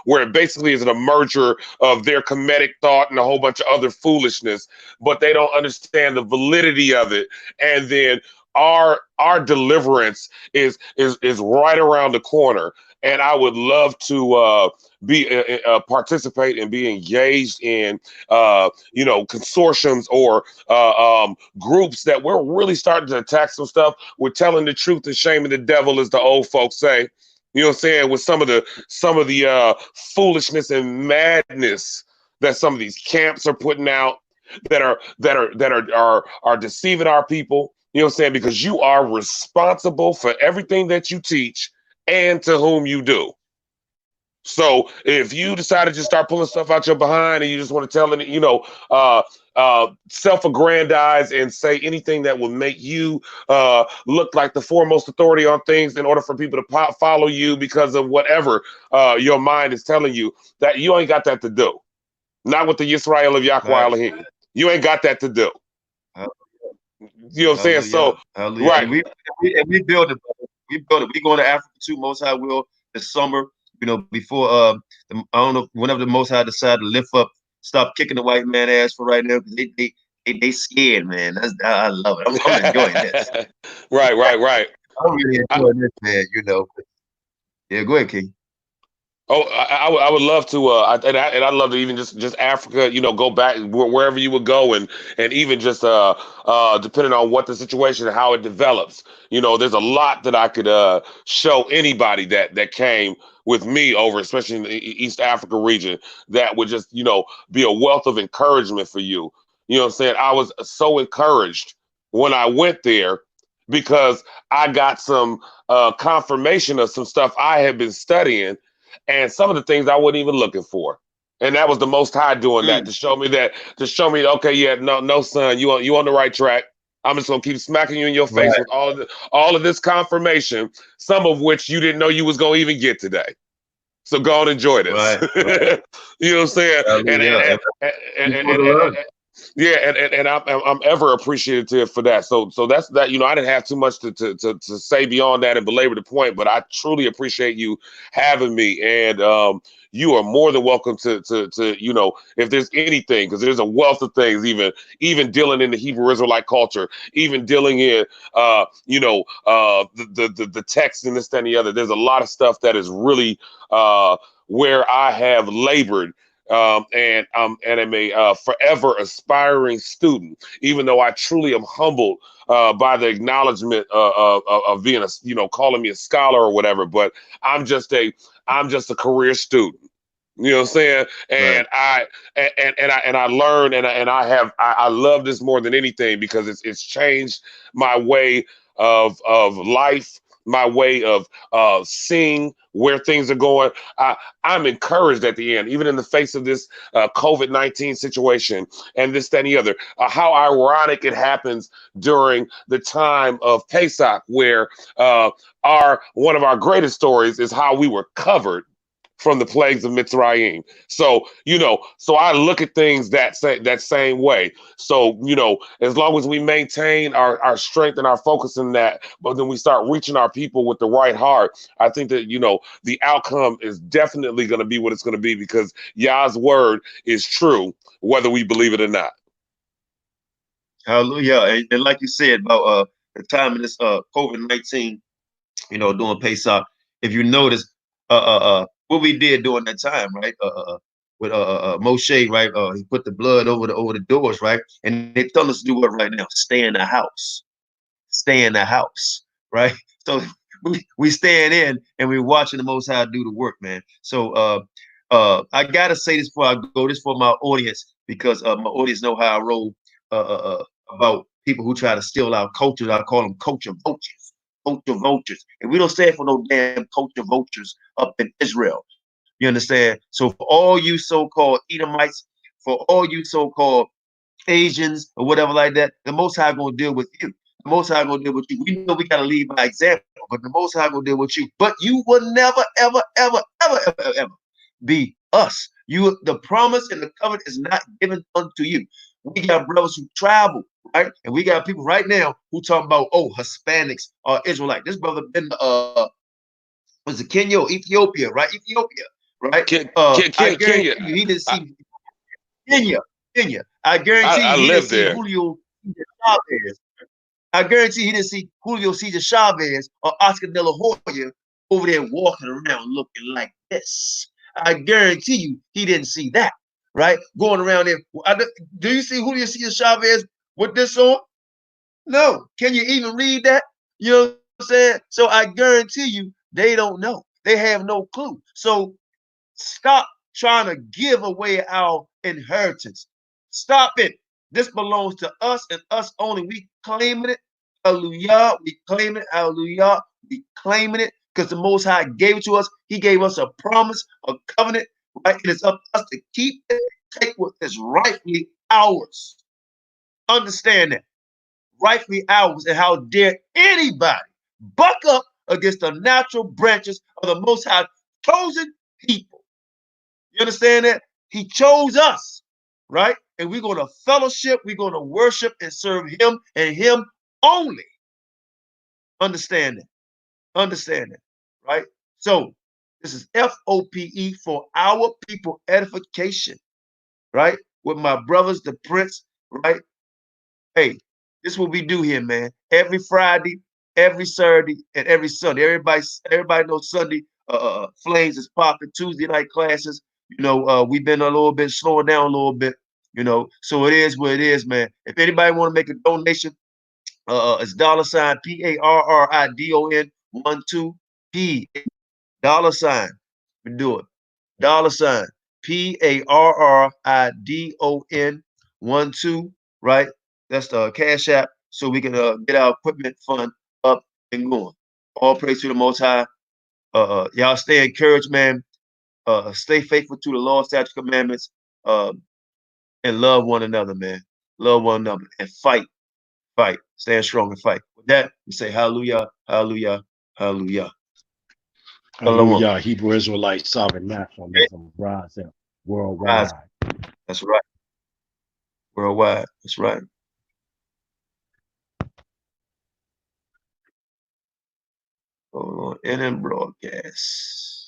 where it basically is a merger of their comedic thought and a whole bunch of other foolishness, but they don't understand the validity of it. And then our deliverance is right around the corner. And I would love to be participate and be engaged in consortiums or groups that we're really starting to attack some stuff. We're telling the truth and shaming the devil, as the old folks say. You know what I'm saying? With some of the foolishness and madness that some of these camps are putting out, that are deceiving our people. You know what I'm saying? Because you are responsible for everything that you teach and to whom you do. So if you decide to just start pulling stuff out your behind, and you just want to tell it, self-aggrandize and say anything that will make you look like the foremost authority on things in order for people to follow you because of whatever your mind is telling you, that you ain't got that to do. Not with the Yisrael of Yahweh Right. Elohim. You ain't got that to do. You know what I'm saying? So, Hallelujah. right. And we build it. We build it. We going to Africa too, Most High will, this summer. Before I don't know, whenever the Most High decide to lift up, stop kicking the white man ass for right now, because they scared, man. I love it. I'm enjoying this. Right. I'm really enjoying this, man. Yeah, go ahead, King. Oh, I would love to, I'd love to even just Africa, go back wherever you would go, and even just depending on what the situation and how it develops. There's a lot that I could show anybody that came with me over, especially in the East Africa region, that would just be a wealth of encouragement for you. You know what I'm saying? I was so encouraged when I went there, because I got some confirmation of some stuff I had been studying, and some of the things I wasn't even looking for. And that was the Most High doing that, to show me okay, yeah, no, son, you on the right track. I'm just gonna keep smacking you in your face with all of this confirmation, some of which you didn't know you was gonna even get today. So go and enjoy this. Right. You know what I'm saying? Yeah, and I'm ever appreciative for that. So that's that. I didn't have too much to say beyond that and belabor the point, but I truly appreciate you having me, and you are more than welcome to if there's anything, because there's a wealth of things, even dealing in the Hebrew Israelite culture, even dealing in the text and this, that, and the other. There's a lot of stuff that is really where I have labored. And I'm a forever aspiring student, even though I truly am humbled by the acknowledgement of being calling me a scholar or whatever. But I'm just a career student. You know what I'm saying? And Right. I learn, and I love this more than anything, because it's changed my way of life, my way of seeing where things are going. I'm encouraged at the end, even in the face of this COVID-19 situation and this, that, and the other. How ironic it happens during the time of Pesach, where one of our greatest stories is how we were covered from the plagues of Mitzrayim. So, so I look at things that same way. So, as long as we maintain our strength and our focus in that, but then we start reaching our people with the right heart, I think that, the outcome is definitely going to be what it's going to be, because Yah's word is true, whether we believe it or not. Hallelujah. And like you said about the time of this COVID-19, doing Pesach, if you notice, what we did during that time, right? With Moshe, right? He put the blood over the doors, right? And they tell us to do what right now? Stay in the house. Stay in the house, right? So we staying in and we're watching the Most High do the work, man. So I gotta say this before I go, this for my audience, because my audience know how I roll about people who try to steal our cultures. I call them culture vultures. Culture vultures, and we don't stand for no damn culture vultures up in Israel. You understand? So for all you so-called Edomites, for all you so-called Asians or whatever like that, the Most High gonna deal with you. The Most High gonna deal with you. We know we gotta lead by example, but the Most High gonna deal with you. But you will never, ever, ever, ever, ever, ever be us. The promise and the covenant is not given unto you. We got brothers who travel, right? And we got people right now who talking about, Hispanics are Israelite. This brother been was it Kenya or Ethiopia, right? Ethiopia, right? I guarantee you he didn't see Kenya. I guarantee you he didn't see Julio Chavez. I guarantee he didn't see Julio Cesar Chavez or Oscar De La Hoya over there walking around looking like this. I guarantee you he didn't see that, right? Going around there. Do you see Julio Cesar Chavez with this on? No. Can you even read that? You know what I'm saying? So I guarantee you they don't know. They have no clue. So stop trying to give away our inheritance. Stop it. This belongs to us and us only. We claiming it. Hallelujah. We claim it. Hallelujah. We claiming it because the Most High gave it to us. He gave us a promise, a covenant, right? And it's up to us to keep it, take what is rightfully ours. Understand that. Rightfully ours, and how dare anybody buck up against the natural branches of the Most High chosen people. You understand that? He chose us, right? And we're going to fellowship, we're going to worship and serve him and him only. Understand that. Understand that, right? So this is F.O.P.E. for our people edification, right? With my brothers, the Prince, right? Hey, this is what we do here, man. Every Friday, every Saturday, and every Sunday. Everybody knows Sunday Flames is popping. Tuesday night classes. We've been a little bit slowing down a little bit. So it is what it is, man. If anybody want to make a donation, it's $ PARRIDON 12 P $. We do it. $ PARRIDON 12, right? That's the Cash App, so we can get our equipment fund up and going. All praise to the Most High. Y'all stay encouraged, man. Stay faithful to the law, statutes, commandments, and love one another, man. Love one another and fight. Stand strong and fight. With that, we say hallelujah, hallelujah, hallelujah. Hallelujah. Hebrew Israelite sovereign nationalism rising worldwide. That's right. Worldwide. That's right. Hold on. And then broadcast.